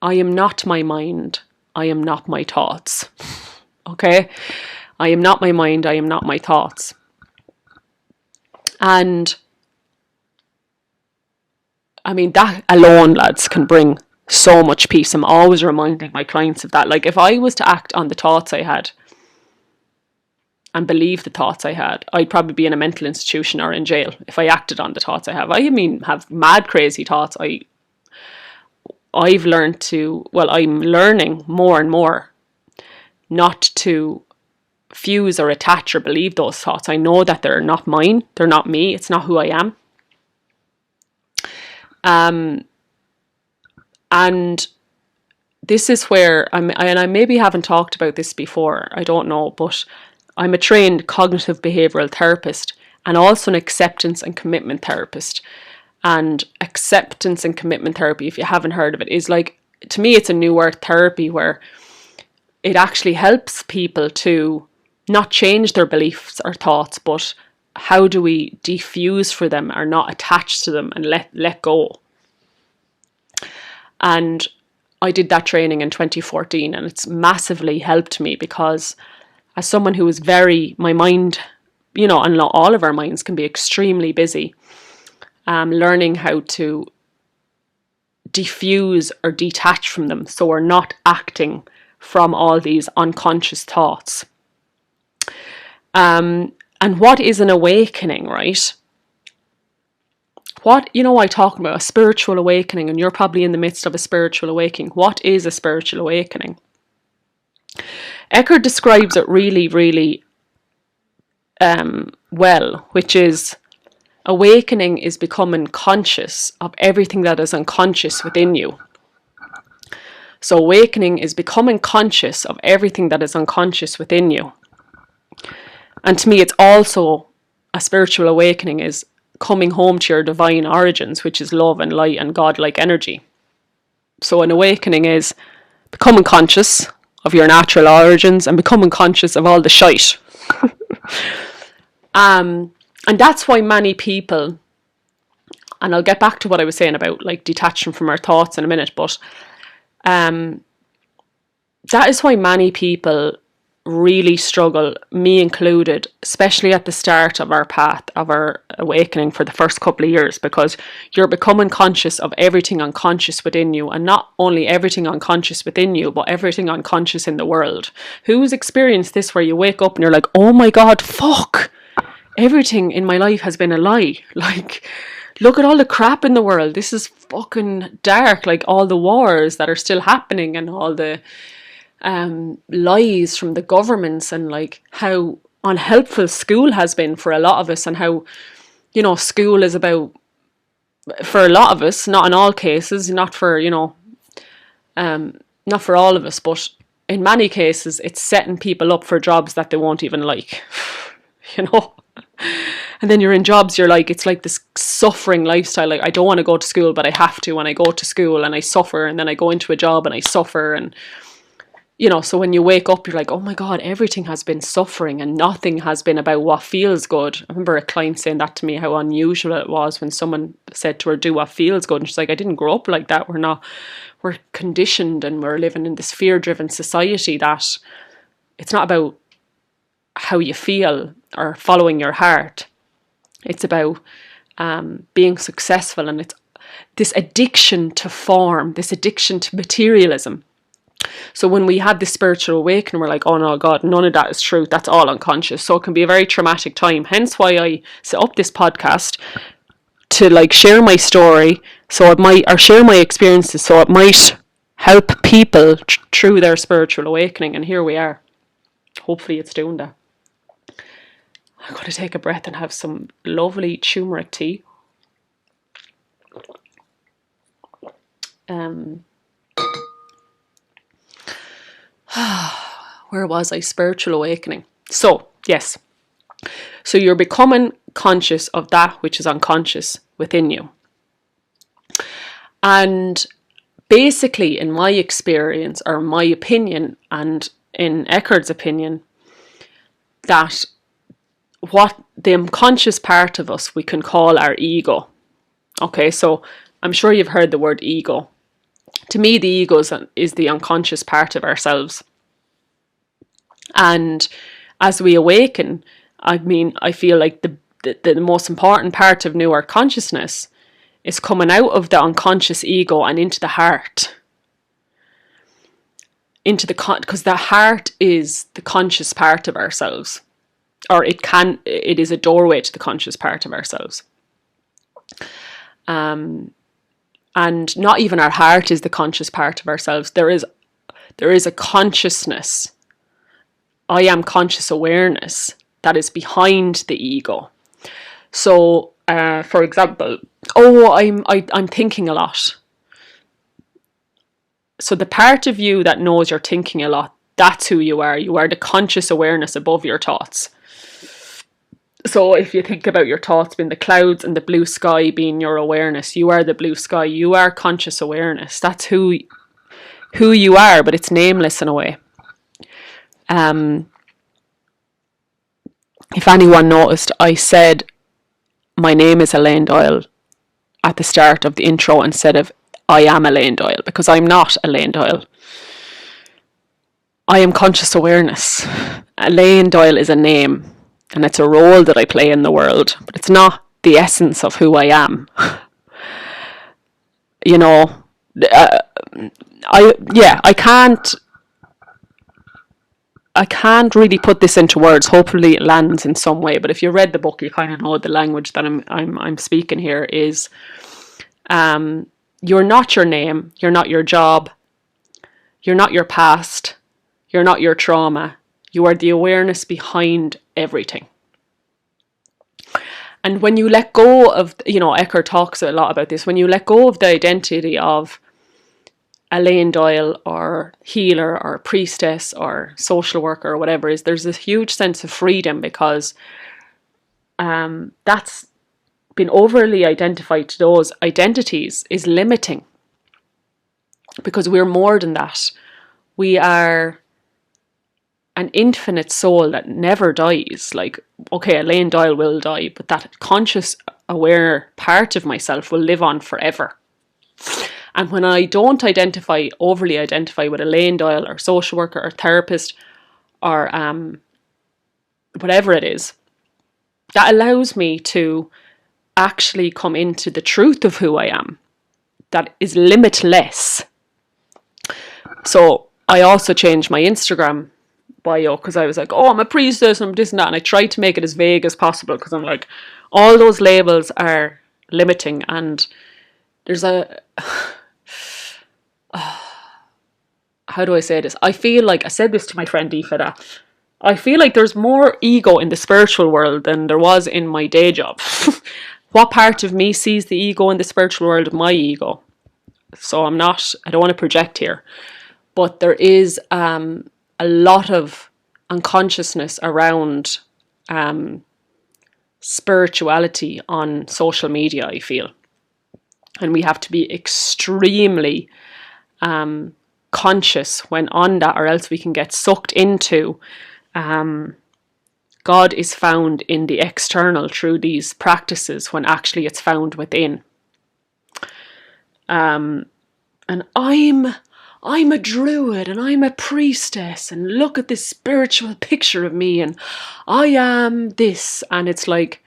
I am not my mind, I am not my thoughts. Okay? I am not my mind, I am not my thoughts. And that alone, lads, can bring so much peace. I'm always reminding my clients of that. If I was to act on the thoughts I had and believe the thoughts I had, I'd probably be in a mental institution or in jail if I acted on the thoughts I have. Have mad crazy thoughts. I'm learning more and more not to fuse or attach or believe those thoughts. I know that they're not mine, they're not me, it's not who I am. And this is where I maybe haven't talked about this before, I don't know, but I'm a trained cognitive behavioral therapist and also an acceptance and commitment therapist. And acceptance and commitment therapy, if you haven't heard of it, is to me, it's a new earth therapy where it actually helps people to not change their beliefs or thoughts, but how do we defuse for them or not attach to them and let go. And I did that training in 2014, and it's massively helped me, because as someone who was my mind, and not all of our minds can be extremely busy. Learning how to diffuse or detach from them, so we're not acting from all these unconscious thoughts. And what is an awakening, right? What, I talk about a spiritual awakening, and you're probably in the midst of a spiritual awakening. What is a spiritual awakening? Eckhart describes it really, really well, which is awakening is becoming conscious of everything that is unconscious within you. So awakening is becoming conscious of everything that is unconscious within you. And to me, it's also a spiritual awakening is coming home to your divine origins, which is love and light and godlike energy. So an awakening is becoming conscious of your natural origins and becoming conscious of all the shite. And that's why many people, and I'll get back to what I was saying about like detaching from our thoughts in a minute, but that is why many people really struggle, me included, especially at the start of our path, of our awakening for the first couple of years, because you're becoming conscious of everything unconscious within you, and not only everything unconscious within you, but everything unconscious in the world. Who's experienced this where you wake up and you're like, oh my God, fuck, everything in my life has been a lie. Like, look at all the crap in the world. This is fucking dark. Like all the wars that are still happening and all the lies from the governments, and like how unhelpful school has been for a lot of us, and how, school is about, for a lot of us, not in all cases, not for, not for all of us, but in many cases, it's setting people up for jobs that they won't even like, And then you're in jobs, you're like, it's like this suffering lifestyle. Like, I don't want to go to school, but I have to, and I go to school and I suffer, and then I go into a job and I suffer, and so when you wake up, you're like, oh my God, everything has been suffering and nothing has been about what feels good. I remember a client saying that to me, how unusual it was when someone said to her, do what feels good. And she's like, I didn't grow up like that. We're conditioned, and we're living in this fear-driven society that it's not about how you feel or following your heart. It's about being successful, and it's this addiction to form, this addiction to materialism. So when we have this spiritual awakening, we're like, oh no, God, none of that is true. That's all unconscious. So it can be a very traumatic time. Hence why I set up this podcast, to like share my story, so it might, or share my experiences, so it might help people through their spiritual awakening. And here we are. Hopefully it's doing that. I'm going to take a breath and have some lovely turmeric tea. Where was I? Spiritual awakening. So, yes. So you're becoming conscious of that which is unconscious within you. And basically, in my experience, or my opinion, and in Eckhart's opinion, that what the unconscious part of us we can call our ego. Okay, so I'm sure you've heard the word ego. To me, the ego is the unconscious part of ourselves. And as we awaken, I feel like the most important part of newer consciousness is coming out of the unconscious ego and into the heart. Because the heart is the conscious part of ourselves. Or it is a doorway to the conscious part of ourselves. And not even our heart is the conscious part of ourselves. There is a consciousness. I am conscious awareness that is behind the ego. So, for example, I'm thinking a lot. So the part of you that knows you're thinking a lot, that's who you are. You are the conscious awareness above your thoughts. So if you think about your thoughts being the clouds and the blue sky being your awareness, you are the blue sky. You are conscious awareness. That's who you are, but it's nameless in a way. If anyone noticed, I said my name is Elaine Doyle at the start of the intro instead of I am Elaine Doyle, because I'm not Elaine Doyle. I am conscious awareness. Elaine Doyle is a name. and it's a role that I play in the world, but it's not the essence of who I am. You know, I can't really put this into words. Hopefully it lands in some way. But if you read the book, you kind of know the language that I'm speaking here is, you're not your name, you're not your job, you're not your past, you're not your trauma. You are the awareness behind everything. And when you let go of, Eckhart talks a lot about this, when you let go of the identity of Elaine Doyle or healer or priestess or social worker or whatever it is, there's a huge sense of freedom, because that's been overly identified to those identities is limiting, because we're more than that. We are an infinite soul that never dies. Like, okay, Elaine Doyle will die, but that conscious, aware part of myself will live on forever. And when I don't overly identify with Elaine Doyle or social worker or therapist or whatever it is, that allows me to actually come into the truth of who I am, that is limitless. So I also changed my Instagram bio, because I was like, oh, I'm a priestess, I'm this and that, and I tried to make it as vague as possible, because I'm like, all those labels are limiting. And there's how do I say this? I feel like, I said this to my friend Aoife, that I feel like there's more ego in the spiritual world than there was in my day job. What part of me sees the ego in the spiritual world? My ego. So I don't want to project here, but there is a lot of unconsciousness around spirituality on social media, I feel. And we have to be extremely conscious when on that, or else we can get sucked into God is found in the external through these practices, when actually it's found within. And I'm a druid and I'm a priestess, and look at this spiritual picture of me, and I am this. And it's like,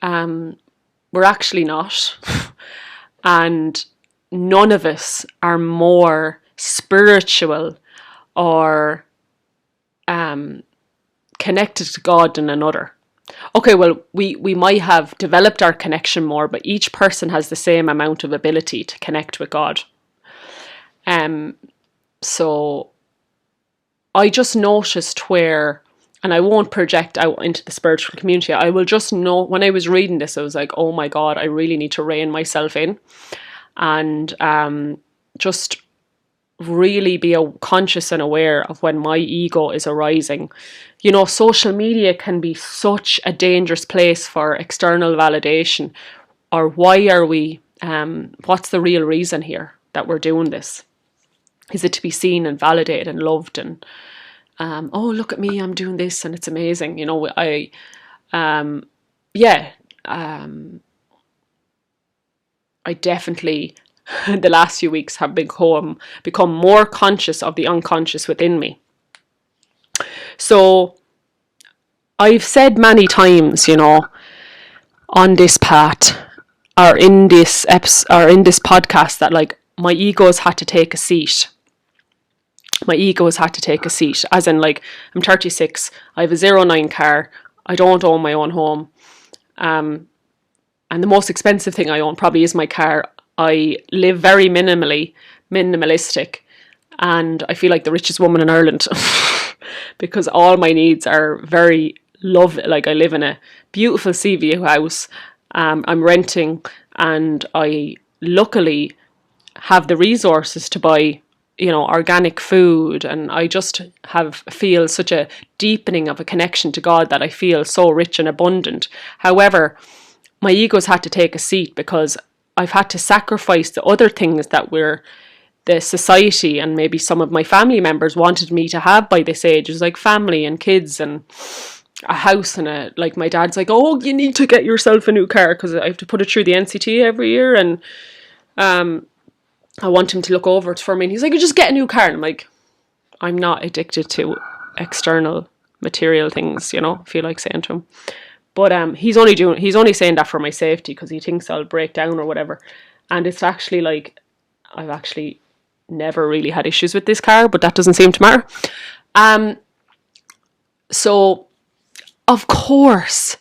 we're actually not. And none of us are more spiritual or connected to God than another. Okay, well, we might have developed our connection more, but each person has the same amount of ability to connect with God. So I just noticed where, and I won't project out into the spiritual community, I will just know, when I was reading this, I was like, oh my God, I really need to rein myself in and just really be conscious and aware of when my ego is arising. You know, social media can be such a dangerous place for external validation. Or why are we, what's the real reason here that we're doing this? Is it to be seen and validated and loved, and oh, look at me, I'm doing this and it's amazing. You know, I definitely the last few weeks have become more conscious of the unconscious within me. So I've said many times, you know, on this path or in this podcast, that like my ego's had to take a seat. My ego has had to take a seat, as in, like, I'm 36, I have a 09 car, I don't own my own home, and the most expensive thing I own probably is my car. I live very minimalistic, and I feel like the richest woman in Ireland because all my needs are very lovely. Like, I live in a beautiful sea view house, I'm renting, and I luckily have the resources to buy, you know, organic food, and I just feel such a deepening of a connection to God that I feel so rich and abundant. However, my ego's had to take a seat, because I've had to sacrifice the other things that the society and maybe some of my family members wanted me to have by this age. It was like family and kids and a house, and like my dad's like, oh, you need to get yourself a new car because I have to put it through the NCT every year, and I want him to look over it for me, and he's like, you just get a new car. And I'm like, I'm not addicted to external material things, you know, if you like saying to him. But he's only saying that for my safety because he thinks I'll break down or whatever. And it's actually like, I've actually never really had issues with this car, but that doesn't seem to matter. So of course,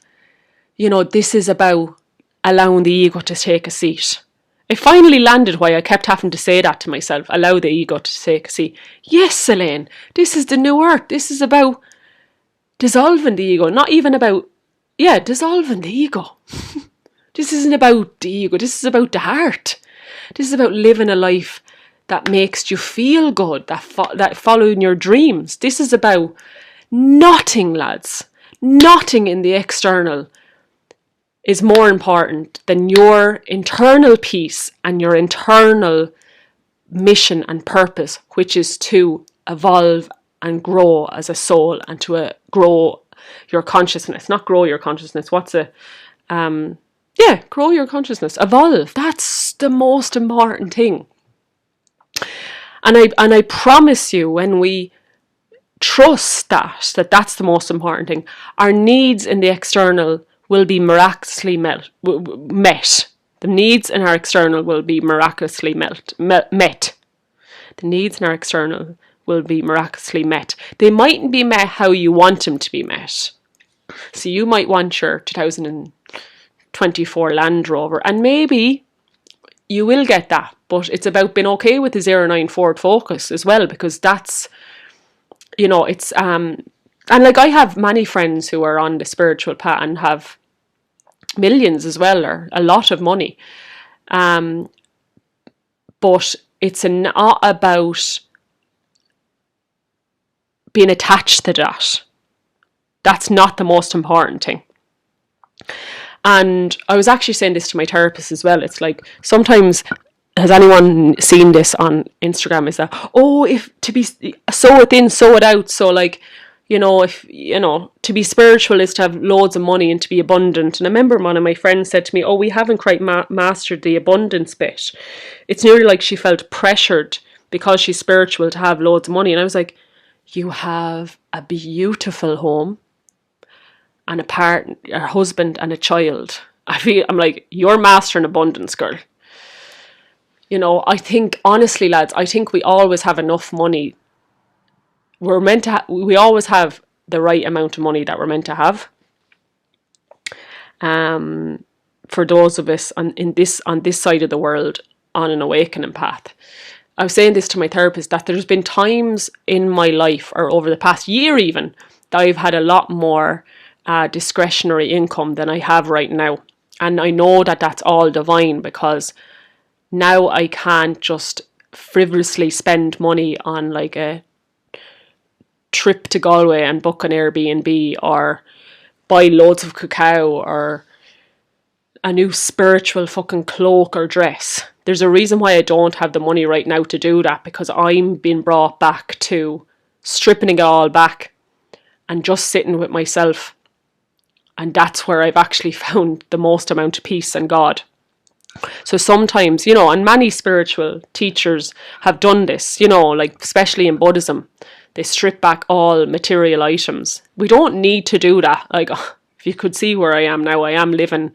you know, this is about allowing the ego to take a seat. It finally landed why I kept having to say that to myself. Allow the ego to take a seat. Yes, Elaine, this is the new earth. This is about dissolving the ego. Not even about, dissolving the ego. This isn't about the ego. This is about the heart. This is about living a life that makes you feel good, that following your dreams. This is about nothing, lads. Nothing in the external is more important than your internal peace and your internal mission and purpose, which is to evolve and grow as a soul and to grow your consciousness. Not grow your consciousness. Grow your consciousness. Evolve. That's the most important thing. And I promise you, when we trust that's the most important thing, our needs in the external will be miraculously met. The needs in our external will be miraculously met. The needs in our external will be miraculously met. They mightn't be met how you want them to be met. So you might want your 2024 Land Rover, and maybe you will get that, but it's about being okay with the 09 Ford Focus as well, because that's, you know, it's and like I have many friends who are on the spiritual path and have millions as well, or a lot of money, but it's not about being attached to that. That's not the most important thing. And I was actually saying this to my therapist as well. It's like, sometimes, has anyone seen this on Instagram? Is that, if to be sow it in, sow it out. So like, you know, if, you know, to be spiritual is to have loads of money and to be abundant. And I remember one of my friends said to me, we haven't quite mastered the abundance bit. It's nearly like she felt pressured because she's spiritual to have loads of money. And I was like, you have a beautiful home and a husband and a child. I'm like, you're mastering abundance, girl. You know, I think, honestly, lads, I think we always have enough money. We always have the right amount of money that we're meant to have. For those of us on this side of the world on an awakening path. I was saying this to my therapist, that there's been times in my life, or over the past year even, that I've had a lot more discretionary income than I have right now. And I know that that's all divine, because now I can't just frivolously spend money on like a trip to Galway and book an Airbnb, or buy loads of cacao, or a new spiritual fucking cloak or dress. There's a reason why I don't have the money right now to do that, because I'm being brought back to stripping it all back and just sitting with myself. And that's where I've actually found the most amount of peace and God. So sometimes, you know, and many spiritual teachers have done this, you know, like especially in Buddhism, they strip back all material items. We don't need to do that. Like, if you could see where I am now, I am living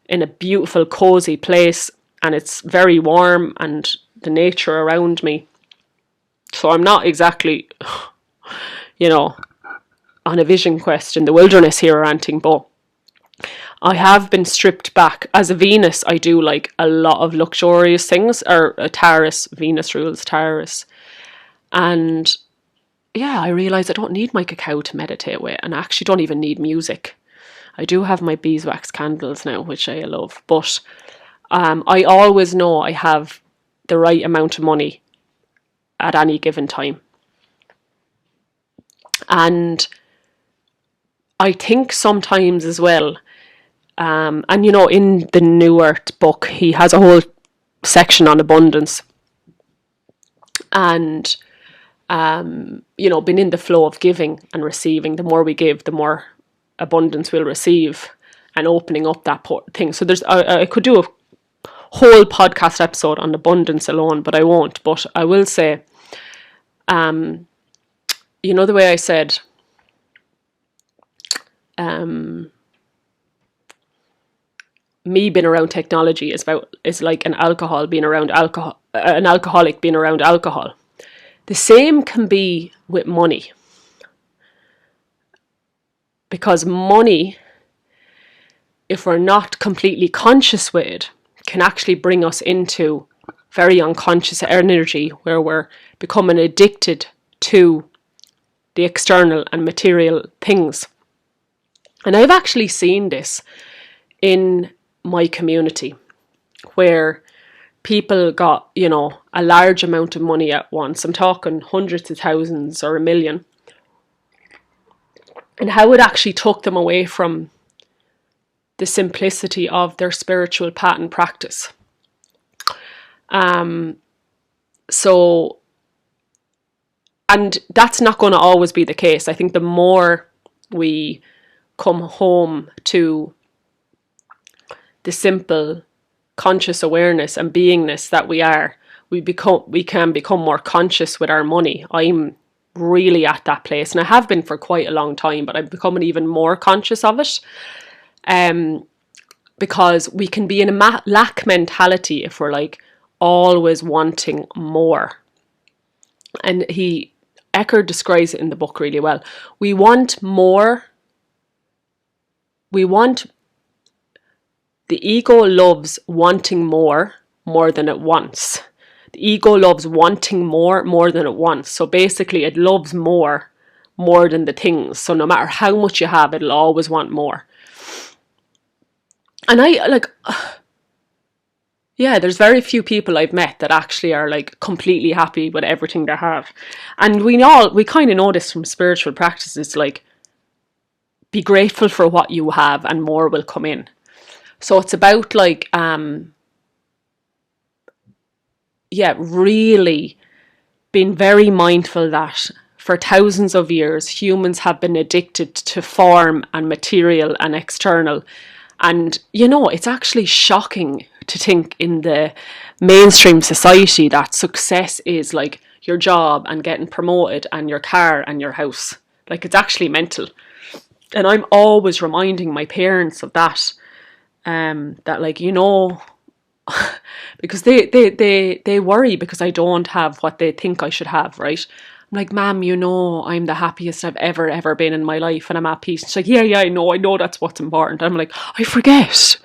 in a beautiful, cozy place, and it's very warm, and the nature around me. So I'm not exactly, you know, on a vision quest in the wilderness here or anything, but I have been stripped back. As a Venus, I do like a lot of luxurious things, or a Taurus. Venus rules Taurus. And yeah, I realise I don't need my cacao to meditate with, and I actually don't even need music. I do have my beeswax candles now, which I love, but I always know I have the right amount of money at any given time. And I think sometimes as well, and you know, in the New Earth book, he has a whole section on abundance, and you know, being in the flow of giving and receiving. The more we give, the more abundance we'll receive, and opening up that thing. So there's, I could do a whole podcast episode on abundance alone, but I won't. But I will say, you know, the way I said, me being around technology is like an alcoholic being around alcohol. The same can be with money, because money, if we're not completely conscious with it, can actually bring us into very unconscious energy where we're becoming addicted to the external and material things. And I've actually seen this in my community, where people got, a large amount of money at once. I'm talking hundreds of thousands or $1 million. And how it actually took them away from the simplicity of their spiritual pattern practice. So, and that's not going to always be the case. I think the more we come home to the simple conscious awareness and beingness that we are, we can become more conscious with our money. I'm really at that place, and I have been for quite a long time, but I'm becoming even more conscious of it. Because we can be in a lack mentality if we're like always wanting more. And Eckhart describes it in the book really well. We want more. The ego loves wanting more than it wants. The ego loves wanting more than it wants. So basically it loves more than the things. So no matter how much you have, it'll always want more. And there's very few people I've met that actually are like completely happy with everything they have. And we kind of know this from spiritual practices, like be grateful for what you have and more will come in. So it's about like, really being very mindful that for thousands of years, humans have been addicted to form and material and external. And, it's actually shocking to think in the mainstream society that success is like your job and getting promoted and your car and your house. Like, it's actually mental. And I'm always reminding my parents of that, that like, because they worry because I don't have what they think I should have, right? I'm like, Ma'am, I'm the happiest I've ever been in my life and I'm at peace. And she's like, yeah, I know that's what's important. I'm like, I forget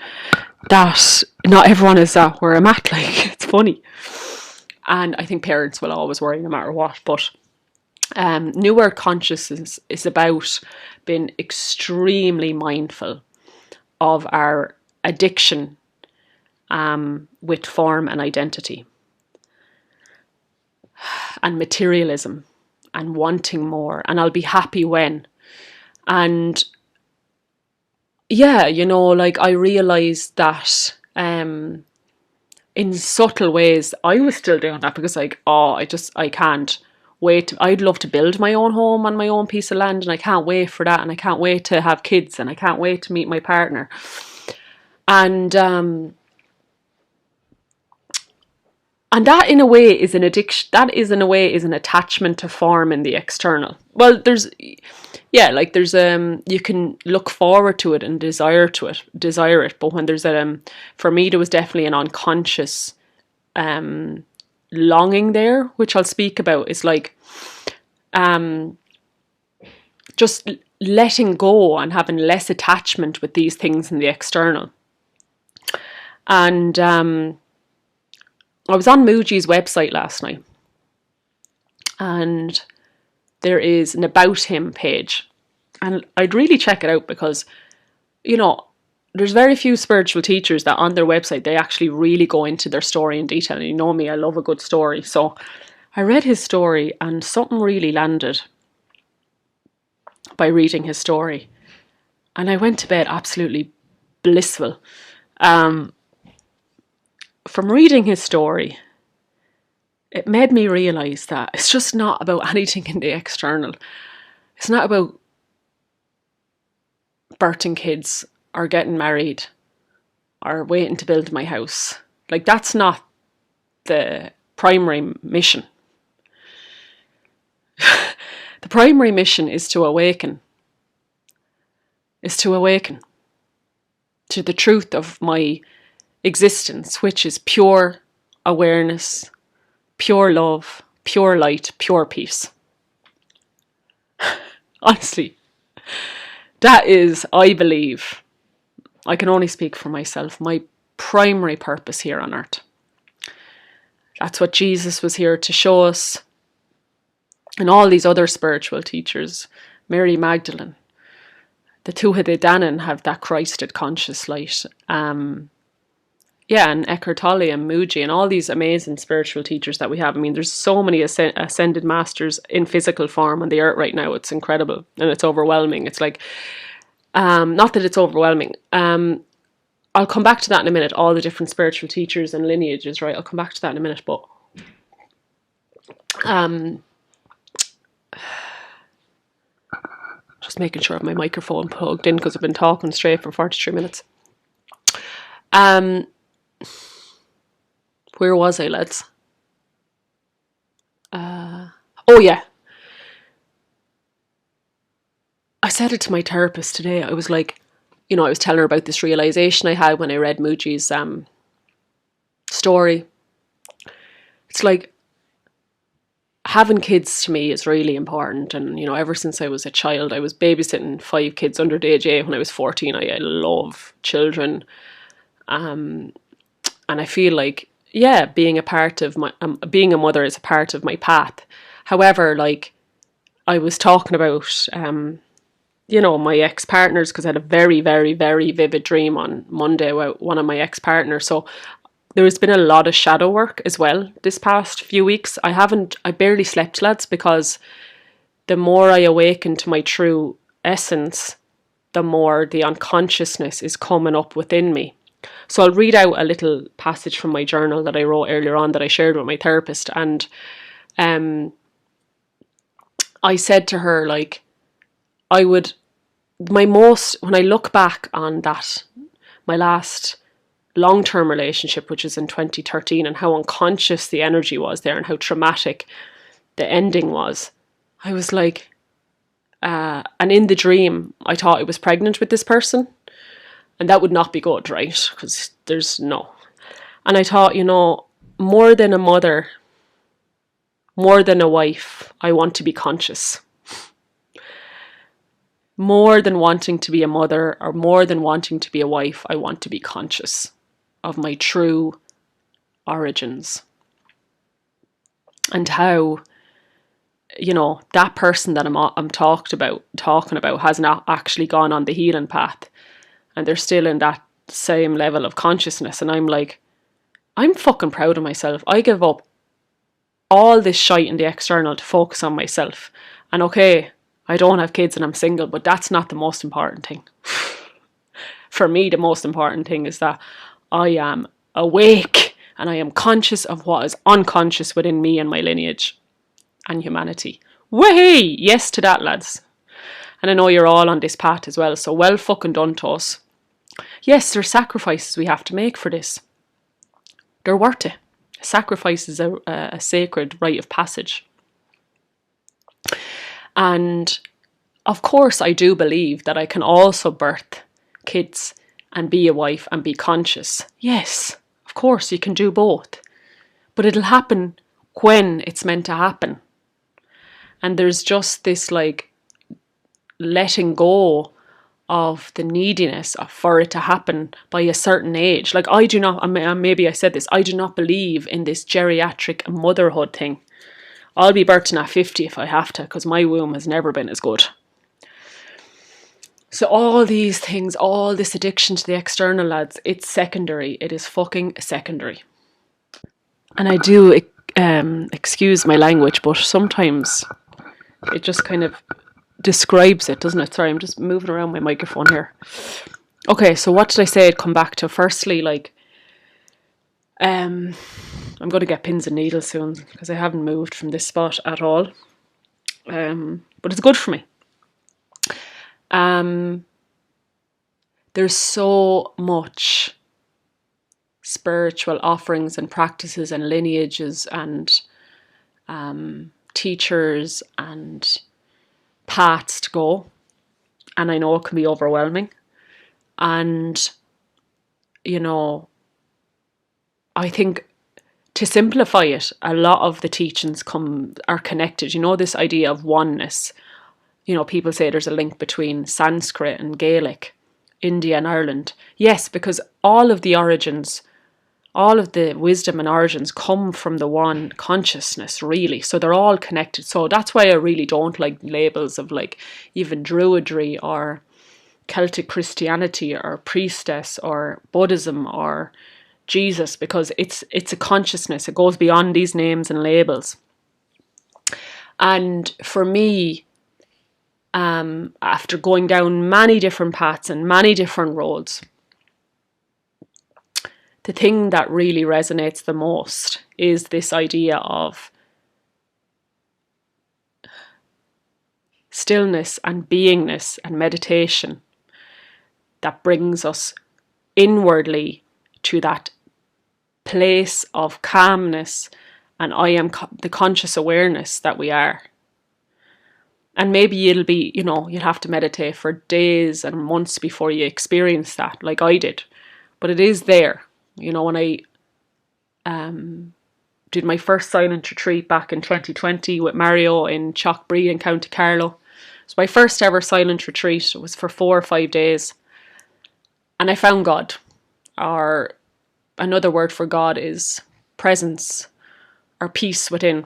that not everyone is at where I'm at. Like, it's funny. And I think parents will always worry no matter what. But newer consciousness is about being extremely mindful of our addiction with form and identity and materialism and wanting more, and I'll be happy when. And like I realized that in subtle ways I was still doing that, because like, I can't wait. I'd love to build my own home on my own piece of land, and I can't wait for that, and I can't wait to have kids, and I can't wait to meet my partner. And that in a way is an addiction. That is in a way is an attachment to form in the external. Well, there's you can look forward to it and desire it. But when there's for me, there was definitely an unconscious longing there, which I'll speak about. Is like just letting go and having less attachment with these things in the external. And I was on Muji's website last night, and there is an About Him page, and I'd really check it out, because there's very few spiritual teachers that on their website they actually really go into their story in detail. And you know me, I love a good story. So I read his story and something really landed by reading his story, and I went to bed absolutely blissful. From reading his story, it made me realise that it's just not about anything in the external. It's not about birthing kids or getting married or waiting to build my house. Like, that's not the primary mission. The primary mission is to awaken is to awaken to the truth of my existence, which is pure awareness, pure love, pure light, pure peace. Honestly, that is, I believe, I can only speak for myself, my primary purpose here on earth. That's what Jesus was here to show us, and all these other spiritual teachers, Mary Magdalene, the Tuatha De Danann have that Christed conscious light. And Eckhart Tolle and Mooji and all these amazing spiritual teachers that we have. I mean, there's so many ascended masters in physical form on the earth right now. It's incredible and it's overwhelming. It's like, not that it's overwhelming. I'll come back to that in a minute, all the different spiritual teachers and lineages, right? I'll come back to that in a minute, but just making sure I have my microphone plugged in because I've been talking straight for 43 minutes. Where was I, lads? Oh yeah. I said it to my therapist today. I was like, I was telling her about this realization I had when I read Mooji's story. It's like, having kids to me is really important. And, ever since I was a child, I was babysitting 5 kids under the age of 8 when I was 14. I love children. And I feel like, yeah, being a part of my, being a mother is a part of my path. However, like, I was talking about, my ex-partners, because I had a very, very, very vivid dream on Monday about one of my ex-partners. So there's been a lot of shadow work as well this past few weeks. I barely slept, lads, because the more I awaken to my true essence, the more the unconsciousness is coming up within me. So I'll read out a little passage from my journal that I wrote earlier on that I shared with my therapist. And I said to her, like, when I look back on that, my last long-term relationship, which is in 2013, and how unconscious the energy was there and how traumatic the ending was, I was like, and in the dream, I thought I was pregnant with this person. And that would not be good, right? Because there's no. And I thought, more than a mother, more than a wife, I want to be conscious. More than wanting to be a mother or more than wanting to be a wife, I want to be conscious of my true origins. And how, that person that I'm talking about has not actually gone on the healing path. And they're still in that same level of consciousness. And I'm like, I'm fucking proud of myself. I give up all this shite in the external to focus on myself. And okay, I don't have kids and I'm single, but that's not the most important thing. For me, the most important thing is that I am awake and I am conscious of what is unconscious within me and my lineage and humanity. Way! Yes to that, lads. And I know you're all on this path as well, so well fucking done to us. Yes, there's sacrifices we have to make for this. They're worth it. Sacrifice is a sacred rite of passage. And of course, I do believe that I can also birth kids and be a wife and be conscious. Yes, of course, you can do both. But it'll happen when it's meant to happen. And there's just this like letting go of the neediness for it to happen by a certain age. Like I do not, maybe I said this, I do not believe in this geriatric motherhood thing. I'll be birthing at 50 if I have to, because my womb has never been as good. So all these things, all this addiction to the external, lads, it's secondary. It is fucking secondary. And I do, excuse my language, but sometimes it just kind of describes it, doesn't it? Sorry, I'm just moving around my microphone here. Okay, so what did I say I'd come back to? Firstly, like, I'm going to get pins and needles soon because I haven't moved from this spot at all. But it's good for me. There's so much spiritual offerings and practices and lineages and teachers and paths to go. And I know it can be overwhelming. And, you know, I think to simplify it, a lot of the teachings are connected. You know, this idea of oneness. You know, people say there's a link between Sanskrit and Gaelic, India and Ireland. Yes, because all of the origins, all of the wisdom and origins come from the one consciousness, really. So they're all connected. So that's why I really don't like labels of like even Druidry or Celtic Christianity or priestess or Buddhism or Jesus, because it's a consciousness. It goes beyond these names and labels. And for me, after going down many different paths and many different roads, the thing that really resonates the most is this idea of stillness and beingness and meditation that brings us inwardly to that place of calmness and I am the conscious awareness that we are. And maybe it'll be, you know, you'll have to meditate for days and months before you experience that, like I did. But it is there. You know, when I did my first silent retreat back in 2020 with Mario in Chalkbree in County Carlow. It was my first ever silent retreat. It was for 4 or 5 days. And I found God. Or another word for God is presence or peace within.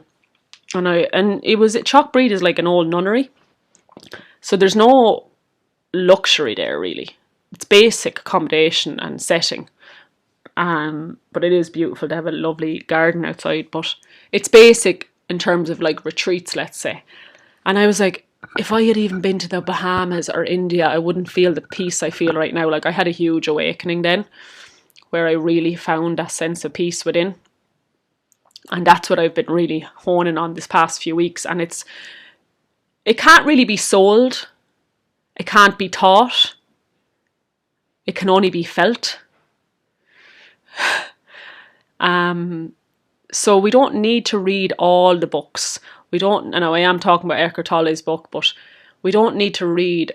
And it was Chalkbree is like an old nunnery. So there's no luxury there really. It's basic accommodation and setting. But it is beautiful. They have a lovely garden outside, but it's basic in terms of like retreats, let's say. And I was like, if I had even been to the Bahamas or India, I wouldn't feel the peace I feel right now. Like I had a huge awakening then where I really found that sense of peace within. And that's what I've been really honing on this past few weeks. And it can't really be sold. It can't be taught. It can only be felt. So we don't need to read all the books. I know I am talking about Eckhart Tolle's book, but we don't need to read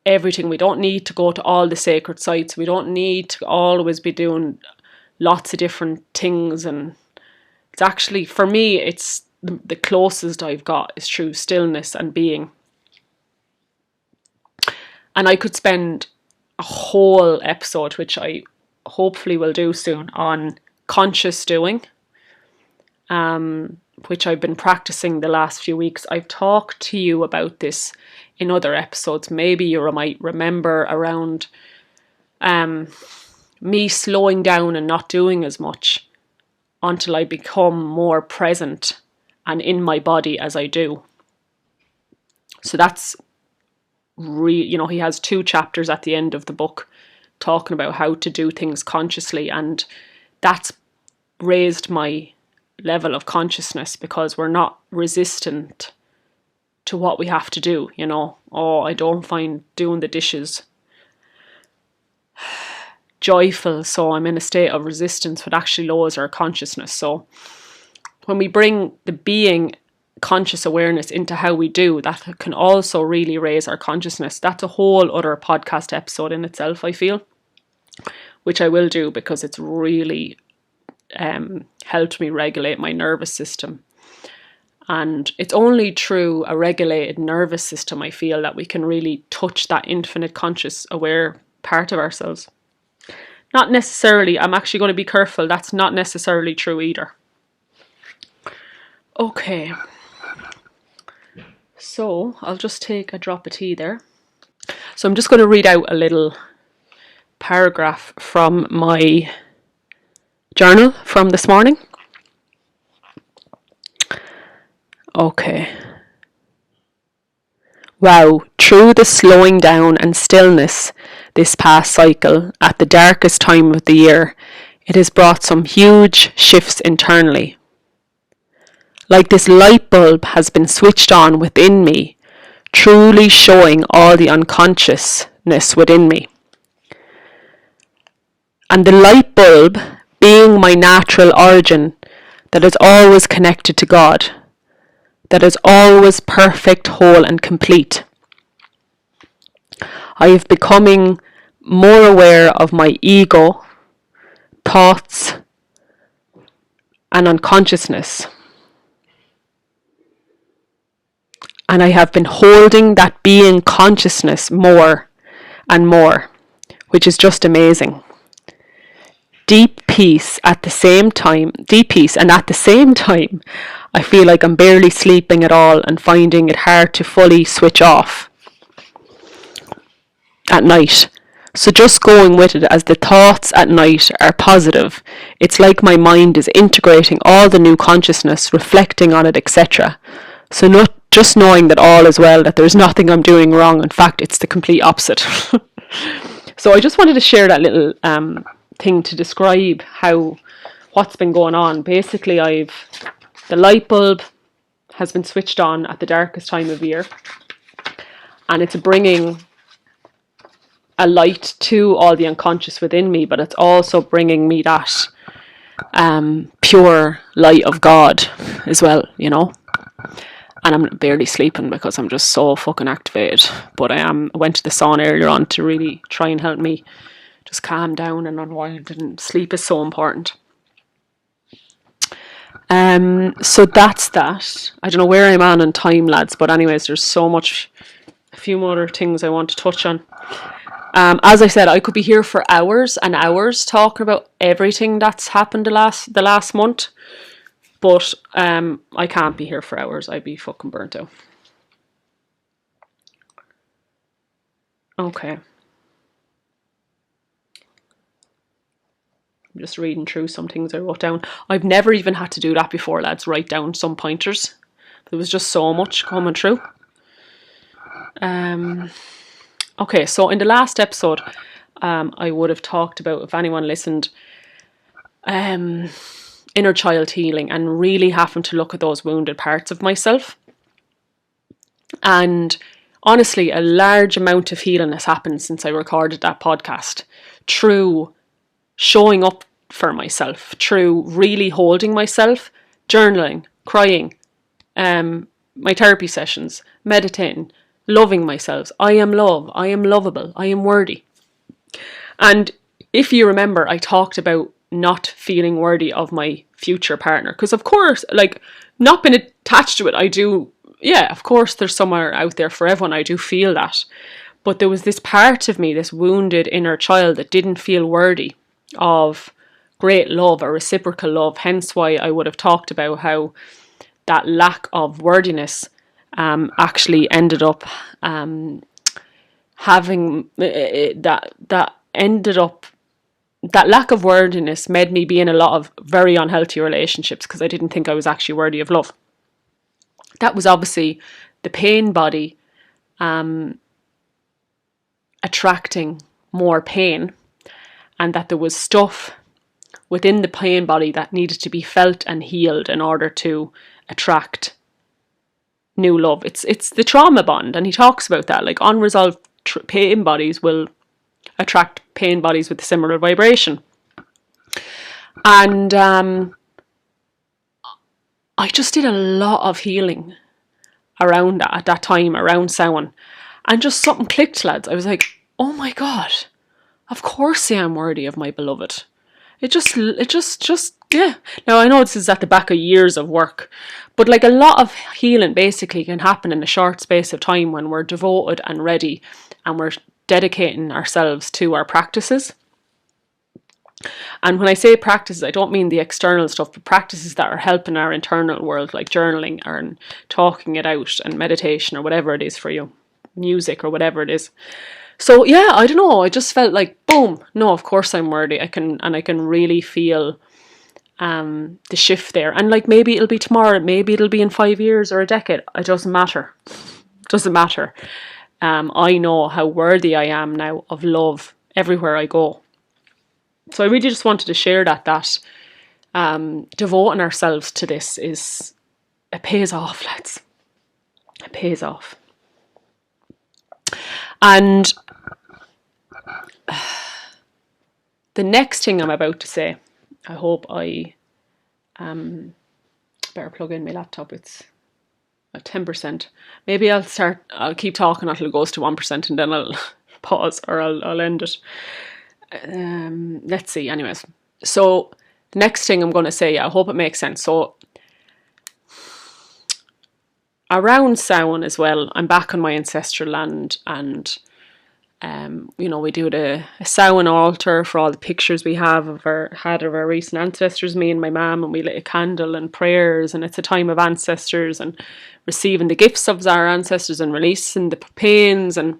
everything. We don't need to go to all the sacred sites. We don't need to always be doing lots of different things. And it's actually, for me, it's the closest I've got is true stillness and being. And I could spend a whole episode, which I hopefully will do soon, on conscious doing, which I've been practicing the last few weeks. I've talked to you about this in other episodes. Maybe you might remember around me slowing down and not doing as much until I become more present and in my body as I do. So that's he has 2 chapters at the end of the book talking about how to do things consciously, and that's raised my level of consciousness because we're not resistant to what we have to do, you know. I don't find doing the dishes joyful, so I'm in a state of resistance, which actually lowers our consciousness. So when we bring the being conscious awareness into how we do, that can also really raise our consciousness. That's a whole other podcast episode in itself, I feel, which I will do because it's really helped me regulate my nervous system. And it's only through a regulated nervous system, I feel, that we can really touch that infinite conscious aware part of ourselves. Not necessarily, I'm actually going to be careful, that's not necessarily true either. Okay, so I'll just take a drop of tea there. So I'm just going to read out a little paragraph from my journal from this morning. Okay. Wow, through the slowing down and stillness this past cycle, at the darkest time of the year, it has brought some huge shifts internally. Like this light bulb has been switched on within me, truly showing all the unconsciousness within me. And the light bulb being my natural origin that is always connected to God, that is always perfect, whole and complete. I have becoming more aware of my ego, thoughts, and unconsciousness. And I have been holding that being consciousness more and more, which is just amazing. Deep peace, and at the same time, I feel like I'm barely sleeping at all and finding it hard to fully switch off at night. So just going with it, as the thoughts at night are positive, it's like my mind is integrating all the new consciousness, reflecting on it, etc. So not just knowing that all is well, that there's nothing I'm doing wrong. In fact, it's the complete opposite. So I just wanted to share that little thing to describe what's been going on. Basically, the light bulb has been switched on at the darkest time of year, and it's bringing a light to all the unconscious within me, but it's also bringing me that pure light of God as well, And I'm barely sleeping because I'm just so fucking activated. But I went to the sauna earlier on to really try and help me just calm down and unwind, and sleep is so important. So that's that. I don't know where I'm on time, lads, but anyways, there's a few more things I want to touch on. As I said, I could be here for hours and hours talking about everything that's happened the last month, but I can't be here for hours. I'd be fucking burnt out. Okay. I'm just reading through some things I wrote down. I've never even had to do that before, lads, write down some pointers. There was just so much coming through. Okay, so in the last episode, I would have talked about, if anyone listened, inner child healing and really having to look at those wounded parts of myself. And honestly, a large amount of healing has happened since I recorded that podcast, through showing up for myself, through really holding myself, journaling, crying, my therapy sessions, meditating, loving myself. I am love, I am lovable, I am worthy. And if you remember, I talked about not feeling worthy of my future partner, because of course, like, not being attached to it, I do, yeah, of course there's somewhere out there for everyone, I do feel that. But there was this part of me, this wounded inner child, that didn't feel worthy of great love or reciprocal love. Hence why I would have talked about how that lack of worthiness actually ended up having that lack of worthiness made me be in a lot of very unhealthy relationships, because I didn't think I was actually worthy of love. That was obviously the pain body attracting more pain, and that there was stuff within the pain body that needed to be felt and healed in order to attract new love. It's the trauma bond, and he talks about that, like unresolved pain bodies will attract pain bodies with a similar vibration. And I just did a lot of healing around that at that time, around Samhain, and just something clicked, lads. I was like, oh my God, of course I am worthy of my beloved. It just, yeah. Now I know this is at the back of years of work, but like, a lot of healing basically can happen in a short space of time when we're devoted and ready, and we're dedicating ourselves to our practices. And when I say practices, I don't mean the external stuff, but practices that are helping our internal world, like journaling or talking it out and meditation or whatever it is for you, music or whatever it is. So yeah, I don't know, I just felt like, boom, no, of course I'm worthy. I can really feel the shift there. And like, maybe it'll be tomorrow, maybe it'll be in 5 years or a decade. It doesn't matter. I know how worthy I am now of love everywhere I go. So I really just wanted to share that devoting ourselves to this it pays off, lads. It pays off. And the next thing I'm about to say, I hope I better plug in my laptop. It's at 10%. Maybe I'll keep talking until it goes to 1%, and then I'll pause, or I'll end it. Let's see. Anyways, so the next thing I'm going to say, I hope it makes sense. So around Samhain as well, I'm back on my ancestral land, and we do a Samhain altar for all the pictures we have of our recent ancestors, me and my mum, and we lit a candle and prayers, and it's a time of ancestors and receiving the gifts of our ancestors and releasing the pains. And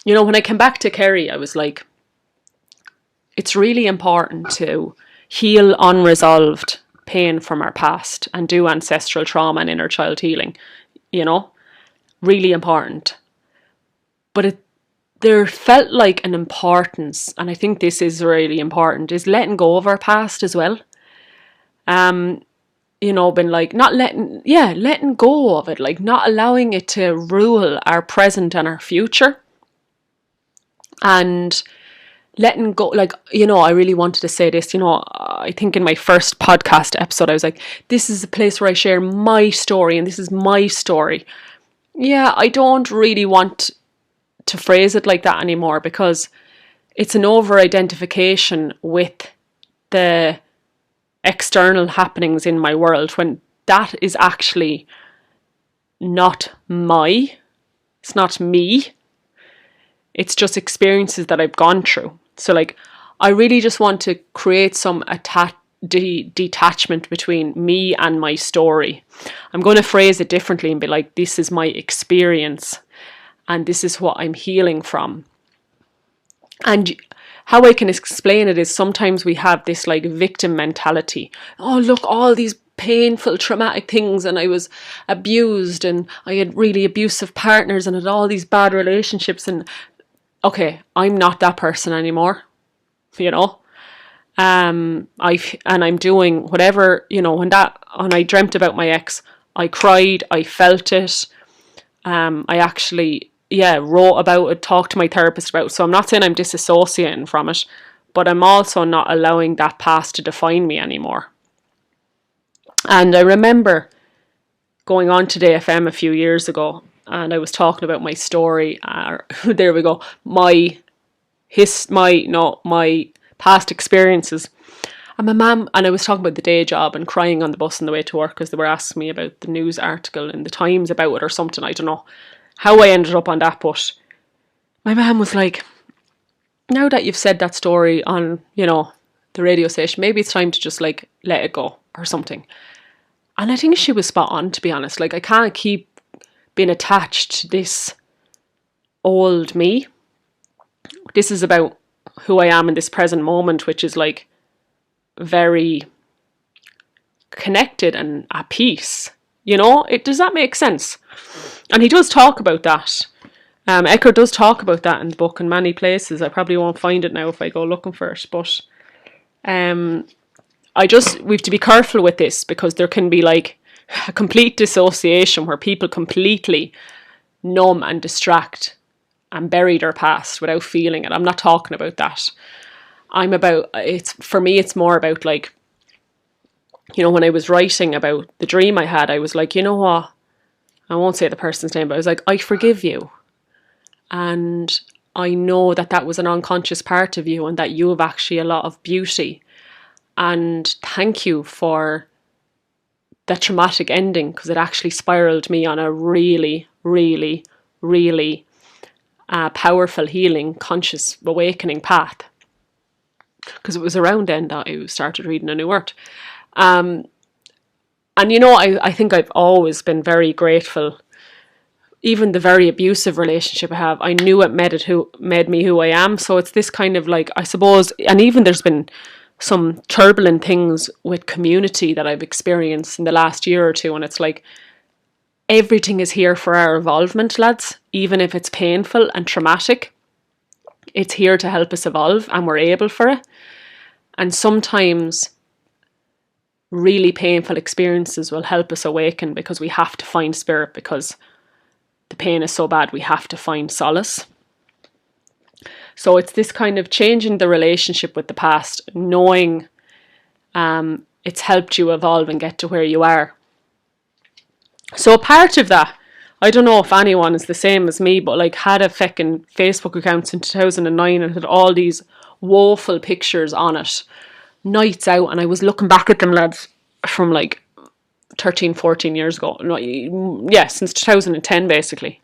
when I came back to Kerry, I was like, it's really important to heal unresolved pain from our past and do ancestral trauma and inner child healing, really important. But there felt like an importance, and I think this is really important, is letting go of our past as well. Been like letting go of it, like not allowing it to rule our present and our future. And letting go, like, I really wanted to say this, I think in my first podcast episode, I was like, this is a place where I share my story, and this is my story. Yeah, I don't really want to phrase it like that anymore, because it's an over-identification with the external happenings in my world, when that is actually not it's not me. It's just experiences that I've gone through. So like, I really just want to create some detachment between me and my story. I'm going to phrase it differently and be like, this is my experience, and this is what I'm healing from. And how I can explain it is, sometimes we have this like victim mentality. Oh, look, all these painful, traumatic things, and I was abused, and I had really abusive partners, and had all these bad relationships, and okay, I'm not that person anymore, I'm doing whatever, when I dreamt about my ex, I cried, I felt it, I actually, wrote about it, talked to my therapist about it. So I'm not saying I'm disassociating from it, but I'm also not allowing that past to define me anymore. And I remember going on Today FM a few years ago, and I was talking about my story. There we go. My past experiences. And my mum, and I was talking about the day job and crying on the bus on the way to work because they were asking me about the news article in the Times about it or something. I don't know how I ended up on that, but my mum was like, now that you've said that story on, the radio station, maybe it's time to just like let it go or something. And I think she was spot on, to be honest. Like, I can't keep being attached to this old me. This is about who I am in this present moment, which is like very connected and at peace. Does that make sense? And he does talk about that. Eckhart does talk about that in the book in many places. I probably won't find it now if I go looking for it, but we have to be careful with this, because there can be like a complete dissociation where people completely numb and distract and bury their past without feeling it. I'm not talking about that. For me, it's more about like, when I was writing about the dream I had, I was like, you know what? I won't say the person's name, but I was like, I forgive you. And I know that was an unconscious part of you, and that you have actually a lot of beauty. And thank you for that traumatic ending, because it actually spiraled me on a really, really, really powerful healing, conscious awakening path. Because it was around then that I started reading A New Earth. And I think I've always been very grateful. Even the very abusive relationship I have, I knew it made me who I am. So it's this kind of like, I suppose, and even there's been some turbulent things with community that I've experienced in the last year or two, and it's like, everything is here for our evolvement, lads. Even if it's painful and traumatic, it's here to help us evolve, and we're able for it. And sometimes really painful experiences will help us awaken, because we have to find spirit, because the pain is so bad, we have to find solace. So it's this kind of changing the relationship with the past, knowing it's helped you evolve and get to where you are. So a part of that, I don't know if anyone is the same as me, but like had a feckin' Facebook account in 2009 and had all these woeful pictures on it, nights out, and I was looking back at them, lads, from like 13, 14 years ago. No, yeah, since 2010 basically.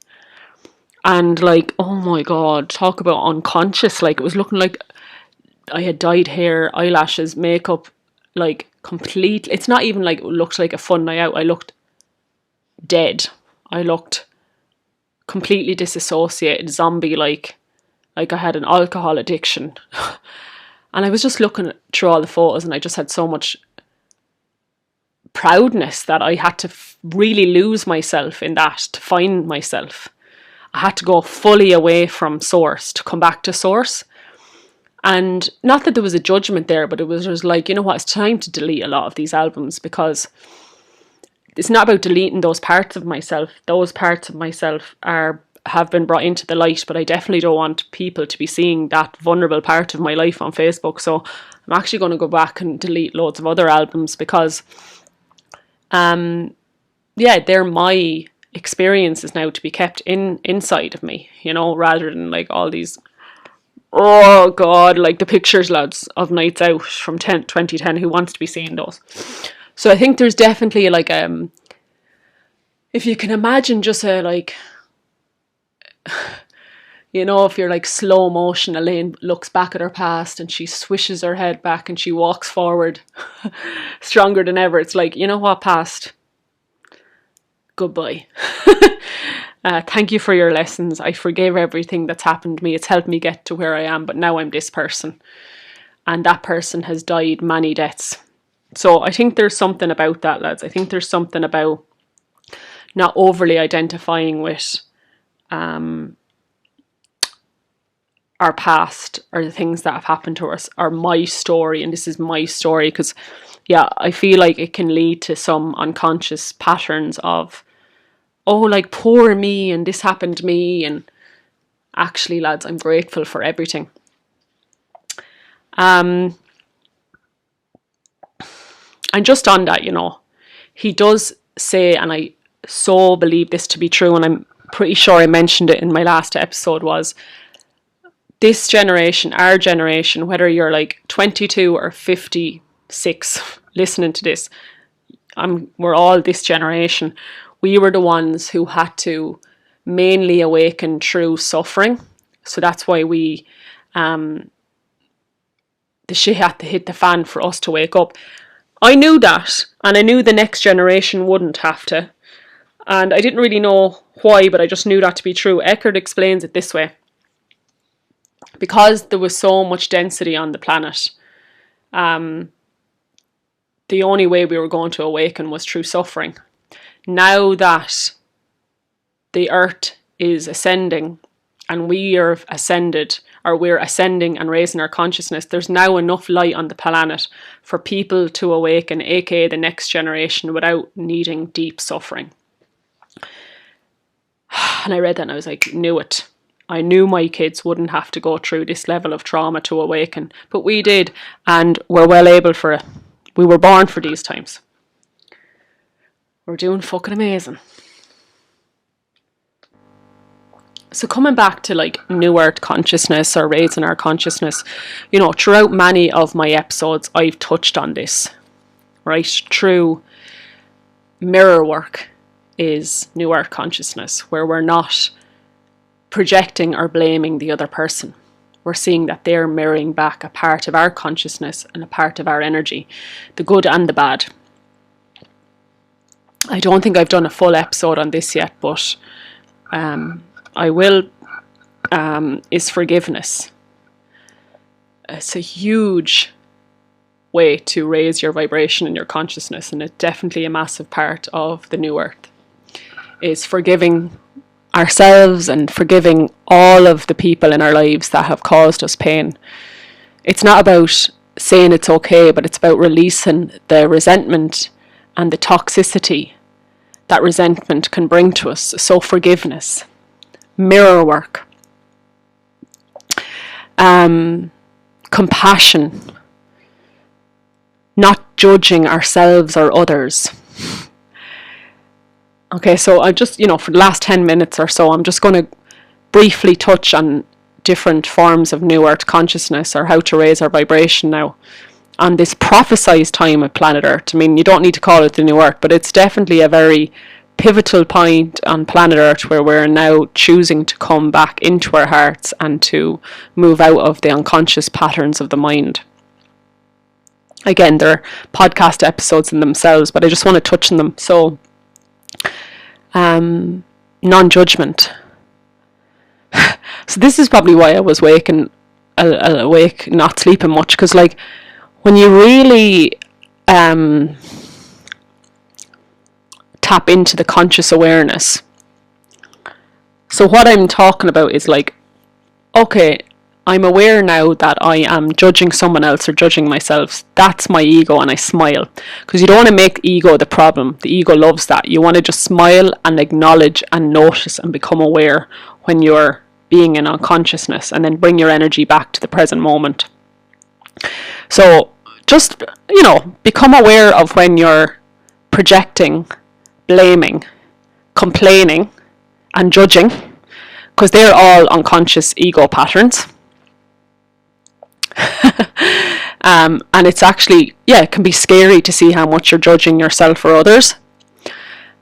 And like, oh my God, talk about unconscious. Like, it was looking like I had dyed hair, eyelashes, makeup, like complete. It's not even like it looked like a fun night out. I looked dead. I looked completely disassociated, zombie like I had an alcohol addiction. And I was just looking through all the photos, and I just had so much proudness that I had to really lose myself in that to find myself. I had to go fully away from source to come back to source. And not that there was a judgment there, but it was just like, you know what, it's time to delete a lot of these albums, because it's not about deleting those parts of myself. Those parts of myself have been brought into the light, but I definitely don't want people to be seeing that vulnerable part of my life on Facebook. So I'm actually going to go back and delete loads of other albums, because yeah, they're my experiences now to be kept inside of me, you know, rather than like all these, oh God, like the pictures, lads, of nights out from 2010. Who wants to be seeing those? So I think there's definitely like, if you can imagine just a like, you know, if you're like slow motion, Elaine looks back at her past and she swishes her head back and she walks forward stronger than ever. It's like, you know what, past, goodbye. Thank you for your lessons. I forgive everything that's happened to me. It's helped me get to where I am, but now I'm this person. And that person has died many deaths. So I think there's something about that, lads. I think there's something about not overly identifying with our past or the things that have happened to us, or my story, and this is my story, because yeah, I feel like it can lead to some unconscious patterns of, oh, like poor me and this happened to me. And actually, lads, I'm grateful for everything. And just on that, you know, he does say, and I so believe this to be true, and I'm pretty sure I mentioned it in my last episode, was this generation, our generation, whether you're like 22 or 56 listening to this, we're all this generation. We were the ones who had to mainly awaken through suffering. So that's why the shit had to hit the fan for us to wake up. I knew that, and I knew the next generation wouldn't have to. And I didn't really know why, but I just knew that to be true. Eckert explains it this way. Because there was so much density on the planet, the only way we were going to awaken was through suffering. Now that the earth is ascending and we are ascended, or we're ascending and raising our consciousness, there's now enough light on the planet for people to awaken, aka the next generation, without needing deep suffering. And I read that and I was like, knew it. I knew my kids wouldn't have to go through this level of trauma to awaken, but we did, and we're well able for it. We were born for these times. We're doing fucking amazing. So coming back to like New Earth consciousness or raising our consciousness, you know, throughout many of my episodes, I've touched on this, right? Through mirror work is New Earth consciousness, where we're not projecting or blaming the other person. We're seeing that they're mirroring back a part of our consciousness and a part of our energy, the good and the bad. I don't think I've done a full episode on this yet, but I will, is forgiveness. It's a huge way to raise your vibration and your consciousness, and it's definitely a massive part of the New Earth, is forgiving ourselves and forgiving all of the people in our lives that have caused us pain. It's not about saying it's okay, but it's about releasing the resentment and the toxicity that resentment can bring to us. So forgiveness, mirror work, compassion, not judging ourselves or others, Okay, so I just, for the last 10 minutes or so, I'm just going to briefly touch on different forms of New Earth consciousness, or how to raise our vibration now on this prophesized time of planet Earth. I mean, you don't need to call it the New Earth, but it's definitely a very pivotal point on planet Earth where we're now choosing to come back into our hearts and to move out of the unconscious patterns of the mind. Again, they're podcast episodes in themselves, but I just want to touch on them. So, non-judgment. So this is probably why I was awake, not sleeping much, because like when you really tap into the conscious awareness. So what I'm talking about is like, okay, I'm aware now that I am judging someone else or judging myself. That's my ego, and I smile. Because you don't want to make ego the problem. The ego loves that. You want to just smile and acknowledge and notice and become aware when you're being in unconsciousness, and then bring your energy back to the present moment. So just, become aware of when you're projecting, blaming, complaining, and judging, because they're all unconscious ego patterns. And it's actually, it can be scary to see how much you're judging yourself or others.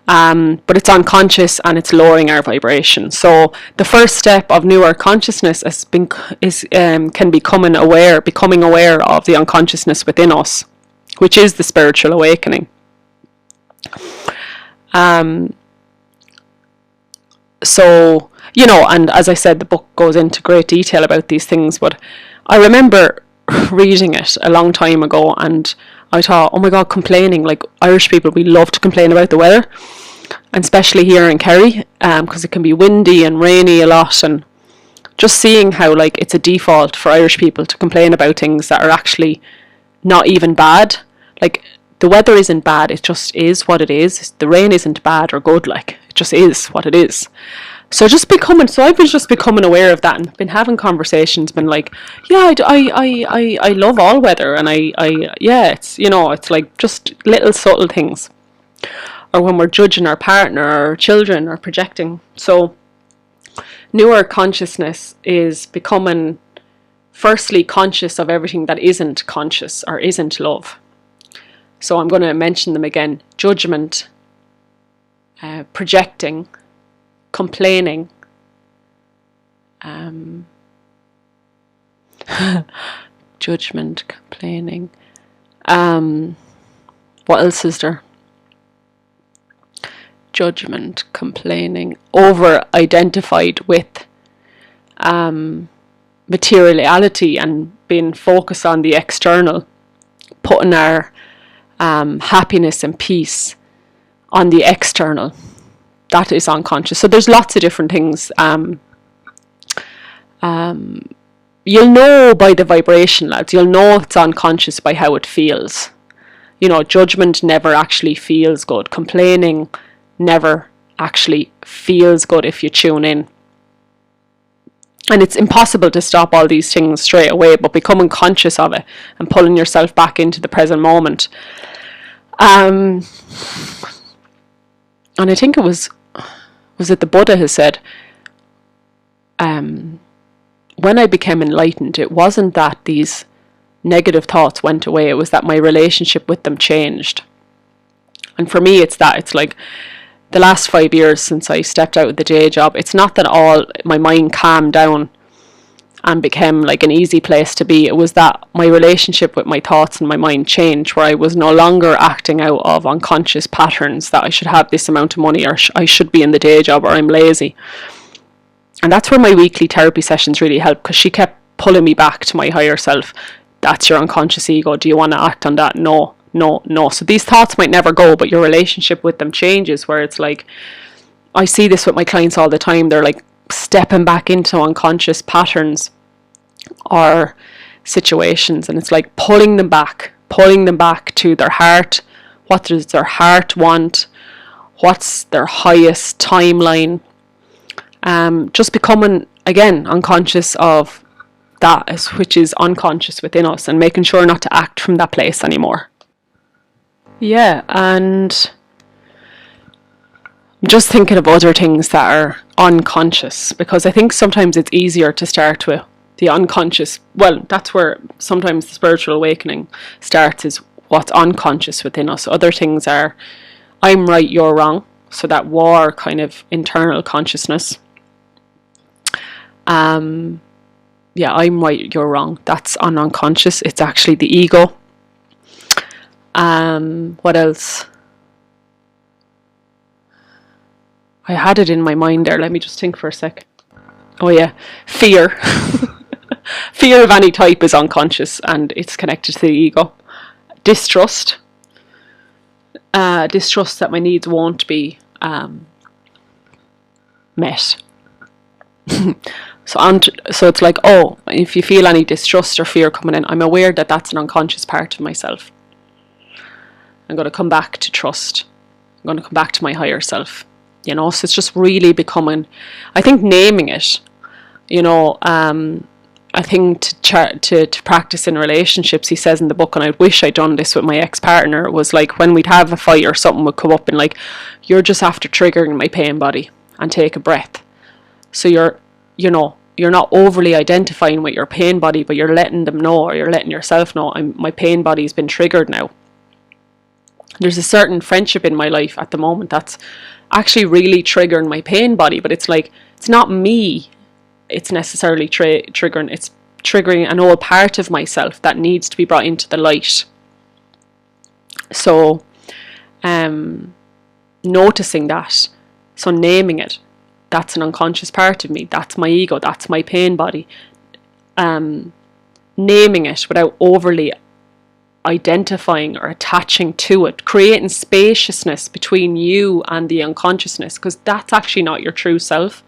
But it's unconscious and it's lowering our vibration. So the first step of newer consciousness can becoming aware of the unconsciousness within us, which is the spiritual awakening. So, and as I said, the book goes into great detail about these things, but I remember reading it a long time ago, and I thought, oh my God, complaining. Like, Irish people, we love to complain about the weather, and especially here in Kerry, because it can be windy and rainy a lot, and just seeing how, like, it's a default for Irish people to complain about things that are actually not even bad. Like, the weather isn't bad, it just is what it is. The rain isn't bad or good, like, it just is what it is. So I've been just becoming aware of that, and been having conversations, been like, I love all weather, and it's, it's like just little subtle things. Or when we're judging our partner or our children or projecting. So newer consciousness is becoming firstly conscious of everything that isn't conscious or isn't love. So I'm going to mention them again: judgment, projecting, complaining, judgment, complaining. What else is there? Judgment, complaining, over-identified with materiality and being focused on the external, putting our happiness and peace on the external. That is unconscious. So there's lots of different things. You'll know by the vibration, lads. You'll know it's unconscious by how it feels. Judgment never actually feels good. Complaining never actually feels good if you tune in. And it's impossible to stop all these things straight away, but becoming conscious of it and pulling yourself back into the present moment. And I think it was it the Buddha who said, when I became enlightened, it wasn't that these negative thoughts went away, it was that my relationship with them changed. And for me, it's like the last 5 years since I stepped out of the day job, it's not that all my mind calmed down and became like an easy place to be. It was that my relationship with my thoughts and my mind changed, where I was no longer acting out of unconscious patterns that I should have this amount of money, or I should be in the day job, or I'm lazy. And that's where my weekly therapy sessions really helped, because she kept pulling me back to my higher self. That's your unconscious ego. Do you want to act on that? No. So these thoughts might never go, but your relationship with them changes, where it's like, I see this with my clients all the time. They're like stepping back into unconscious patterns or situations, and it's like pulling them back to their heart. What does their heart want? What's their highest timeline? Just becoming, again, unconscious of that, which is unconscious within us, and making sure not to act from that place anymore. Yeah, and just thinking of other things that are unconscious, because I think sometimes it's easier to start with the unconscious. Well, that's where sometimes the spiritual awakening starts, is what's unconscious within us. Other things are, I'm right, you're wrong. So that war kind of internal consciousness. Yeah, I'm right, you're wrong. That's unconscious. It's actually the ego. What else? I had it in my mind there. Let me just think for a sec. Oh yeah, fear. Fear of any type is unconscious, and it's connected to the ego. Distrust. Distrust that my needs won't be met. So it's like, oh, if you feel any distrust or fear coming in, I'm aware that that's an unconscious part of myself. I'm going to come back to trust. I'm going to come back to my higher self. So it's just really becoming, I think, naming it. I think to practice in relationships, he says in the book, and I wish I'd done this with my ex-partner, was like when we'd have a fight or something would come up and like, you're just after triggering my pain body, and take a breath. So you're not overly identifying with your pain body, but you're letting them know, or you're letting yourself know, my pain body's been triggered now. There's a certain friendship in my life at the moment that's actually really triggering my pain body, but it's like, it's not me it's necessarily triggering. It's triggering an old part of myself that needs to be brought into the light. So noticing that, so naming it, that's an unconscious part of me, that's my ego, that's my pain body. Naming it without overly identifying or attaching to it, creating spaciousness between you and the unconsciousness, because that's actually not your true self.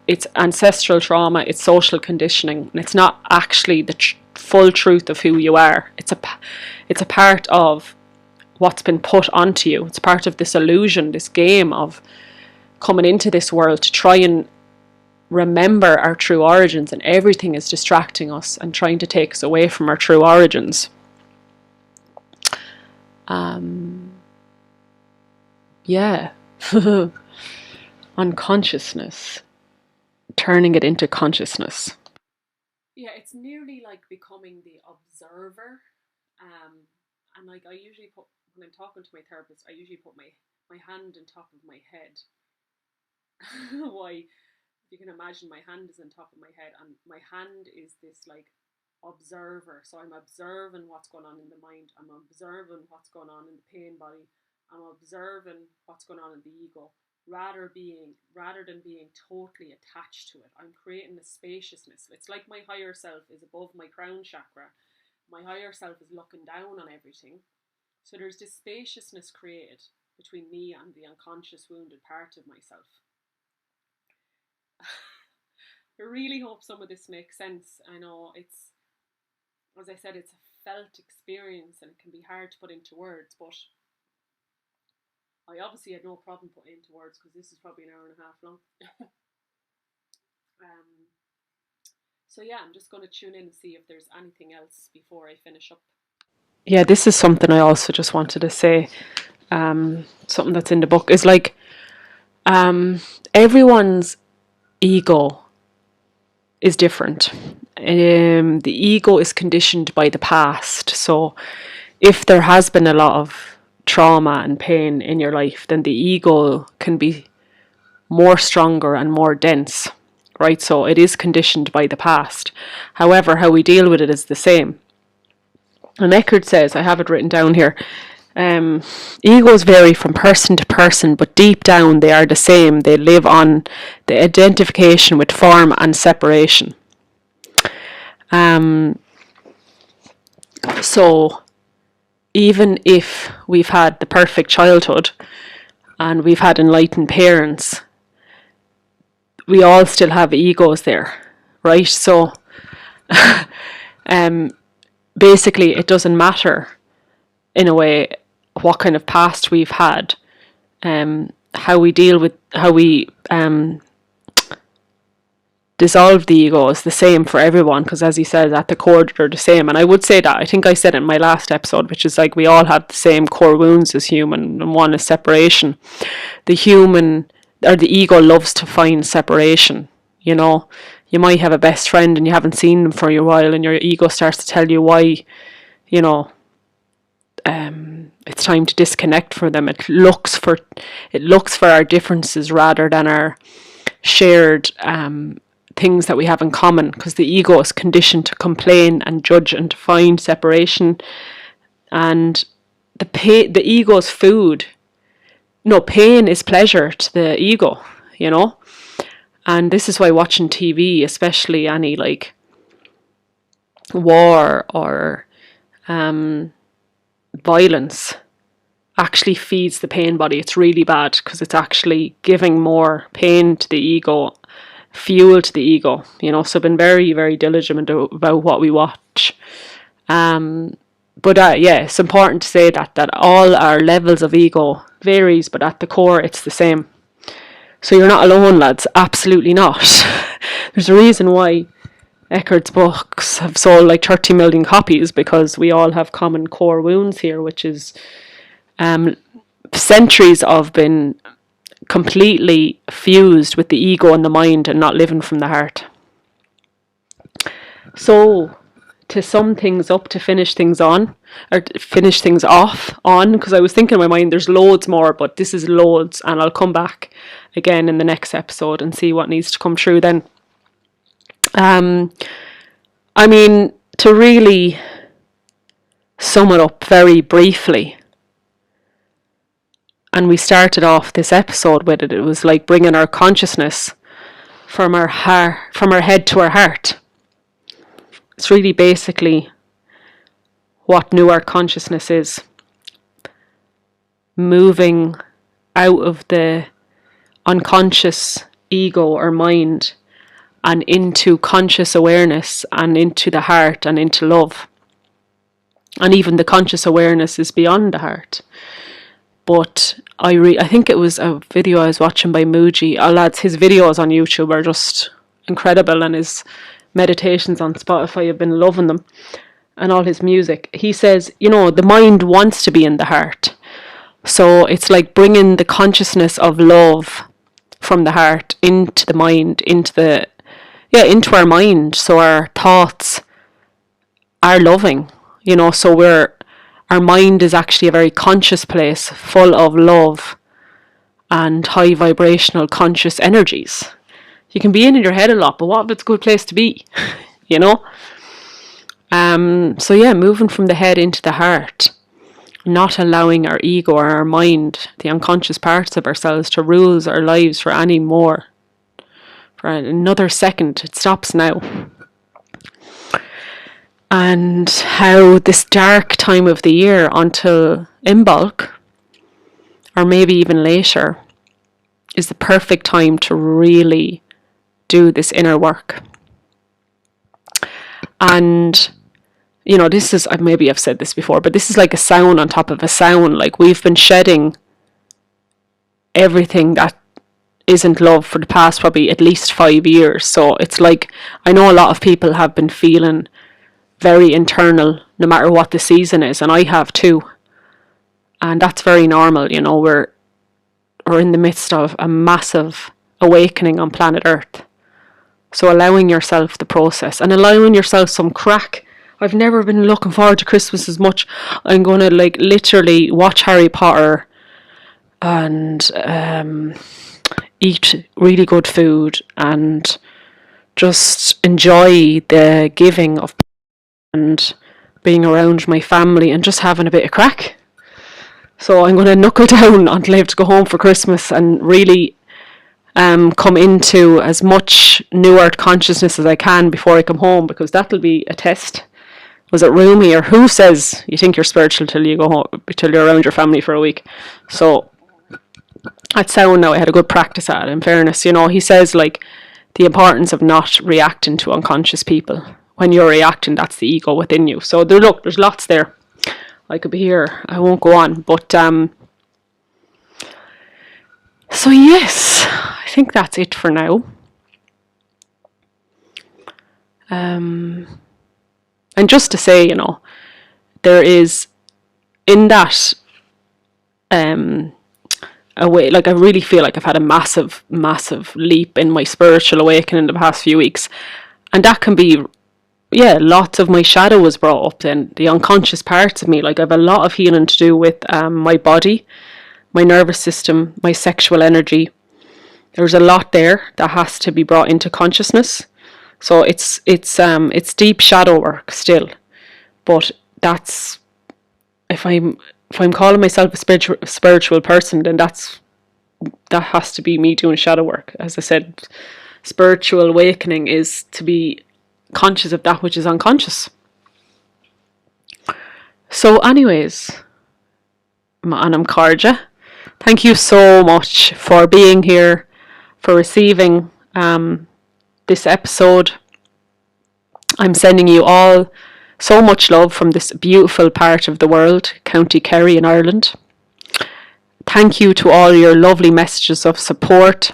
It's ancestral trauma, it's social conditioning, and it's not actually the full truth of who you are. It's a part of what's been put onto you. It's part of this illusion, this game of coming into this world to try and remember our true origins, and everything is distracting us and trying to take us away from our true origins. Unconsciousness, turning it into consciousness. Yeah, it's nearly like becoming the observer. And like I usually put, when I'm talking to my therapist, I usually put my hand on top of my head. Why? You can imagine my hand is on top of my head, and my hand is this like observer. So I'm observing what's going on in the mind, I'm observing what's going on in the pain body, I'm observing what's going on in the ego, rather than being totally attached to it. I'm creating a spaciousness. It's like my higher self is above my crown chakra, my higher self is looking down on everything. So there's this spaciousness created between me and the unconscious wounded part of myself. I really hope some of this makes sense. I know it's, as I said, it's a felt experience and it can be hard to put into words, but I obviously had no problem putting it into words because this is probably an hour and a half long. So yeah, I'm just going to tune in and see if there's anything else before I finish up. Yeah, this is something I also just wanted to say. Something that's in the book is like, everyone's ego is different. The ego is conditioned by the past. So if there has been a lot of trauma and pain in your life, then the ego can be more stronger and more dense, right? So it is conditioned by the past. However, how we deal with it is the same. And Eckhart says, I have it written down here, egos vary from person to person, but deep down they are the same. They live on the identification with form and separation. So even if we've had the perfect childhood and we've had enlightened parents, we all still have egos there, right? So basically it doesn't matter in a way what kind of past we've had, how we deal with, how we dissolve the ego is the same for everyone, because as he says, at the core they're the same. And I would say that, I think I said it in my last episode, which is like we all have the same core wounds as human, and one is separation. The human, or the ego, loves to find separation. You know, you might have a best friend and you haven't seen them for a while, and your ego starts to tell you why, you know, it's time to disconnect from them. It looks for our differences rather than our shared things that we have in common, because the ego is conditioned to complain and judge and to find separation. And the ego's food, no, pain is pleasure to the ego, you know. And this is why watching TV, especially any like war or violence, actually feeds the pain body. It's really bad, because it's actually giving more pain to the ego, fuel to the ego, you know. So I've been very, very diligent about what we watch. But yeah, it's important to say that all our levels of ego varies, but at the core it's the same. So you're not alone, lads. Absolutely not. There's a reason why Eckhardt's books have sold like 30 million copies, because we all have common core wounds here, which is centuries of been completely fused with the ego and the mind and not living from the heart. So to sum things up, to finish things on, or finish things off on, because I was thinking in my mind there's loads more, but this is loads, and I'll come back again in the next episode and see what needs to come through then. I mean, to really sum it up very briefly, and we started off this episode with it, it was like bringing our consciousness from our head to our heart. It's really basically what New Art consciousness is. Moving out of the unconscious ego or mind and into conscious awareness and into the heart and into love. And even the conscious awareness is beyond the heart. But I think it was a video I was watching by Muji. Lads, his videos on YouTube are just incredible, and his meditations on Spotify, I've been loving them, and all his music. He says, you know, the mind wants to be in the heart. So it's like bringing the consciousness of love from the heart into the mind, into our mind, so our thoughts are loving, you know. So our mind is actually a very conscious place, full of love and high vibrational conscious energies. You can be in your head a lot, but what if it's a good place to be? You know? So yeah, moving from the head into the heart, not allowing our ego or our mind, the unconscious parts of ourselves, to rule our lives for any more. For another second, it stops now. And how this dark time of the year until Imbolc, or maybe even later, is the perfect time to really do this inner work. And, you know, this is, maybe I've said this before, but this is like a sound on top of a sound. Like, we've been shedding everything that isn't love for the past probably at least 5 years. So it's like, I know a lot of people have been feeling very internal no matter what the season is, and I have too. And that's very normal, you know. We're in the midst of a massive awakening on planet Earth. So allowing yourself the process and allowing yourself some crack. I've never been looking forward to Christmas as much. I'm going to like literally watch Harry Potter and eat really good food and just enjoy the giving of and being around my family and just having a bit of crack. So I'm going to knuckle down until I have to go home for Christmas and really come into as much New Earth consciousness as I can before I come home, because that'll be a test. Was it Rumi, or who says you think you're spiritual till you go home, till you're around your family for a week? So at Sound now I had a good practice at it, in fairness. You know, he says like the importance of not reacting to unconscious people. When you're reacting, that's the ego within you. So there's lots there. I could be here, I won't go on, but so yes, I think that's it for now. And just to say, there is in that a way, like, I really feel like I've had a massive, massive leap in my spiritual awakening in the past few weeks. And that can be, lots of my shadow was brought up then, the unconscious parts of me. Like, I have a lot of healing to do with my body, my nervous system, my sexual energy. There's a lot there that has to be brought into consciousness. So it's deep shadow work still. But that's, if I'm calling myself a spiritual person, then that has to be me doing shadow work. As I said, spiritual awakening is to be conscious of that which is unconscious. So anyways, Anam Karja, thank you so much for being here, for receiving this episode. I'm sending you all so much love from this beautiful part of the world, County Kerry in Ireland. Thank you to all your lovely messages of support,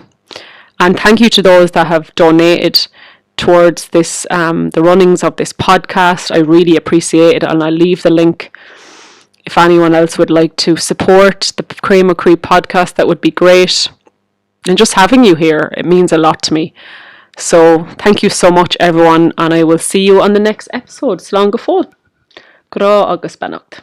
and thank you to those that have donated towards this, the runnings of this podcast. I really appreciate it, and I'll leave the link if anyone else would like to support the Cream of Creep podcast. That would be great. And just having you here, it means a lot to me. So thank you so much, everyone, and I will see you on the next episode. Slán go fóill. Go raibh agus beannacht.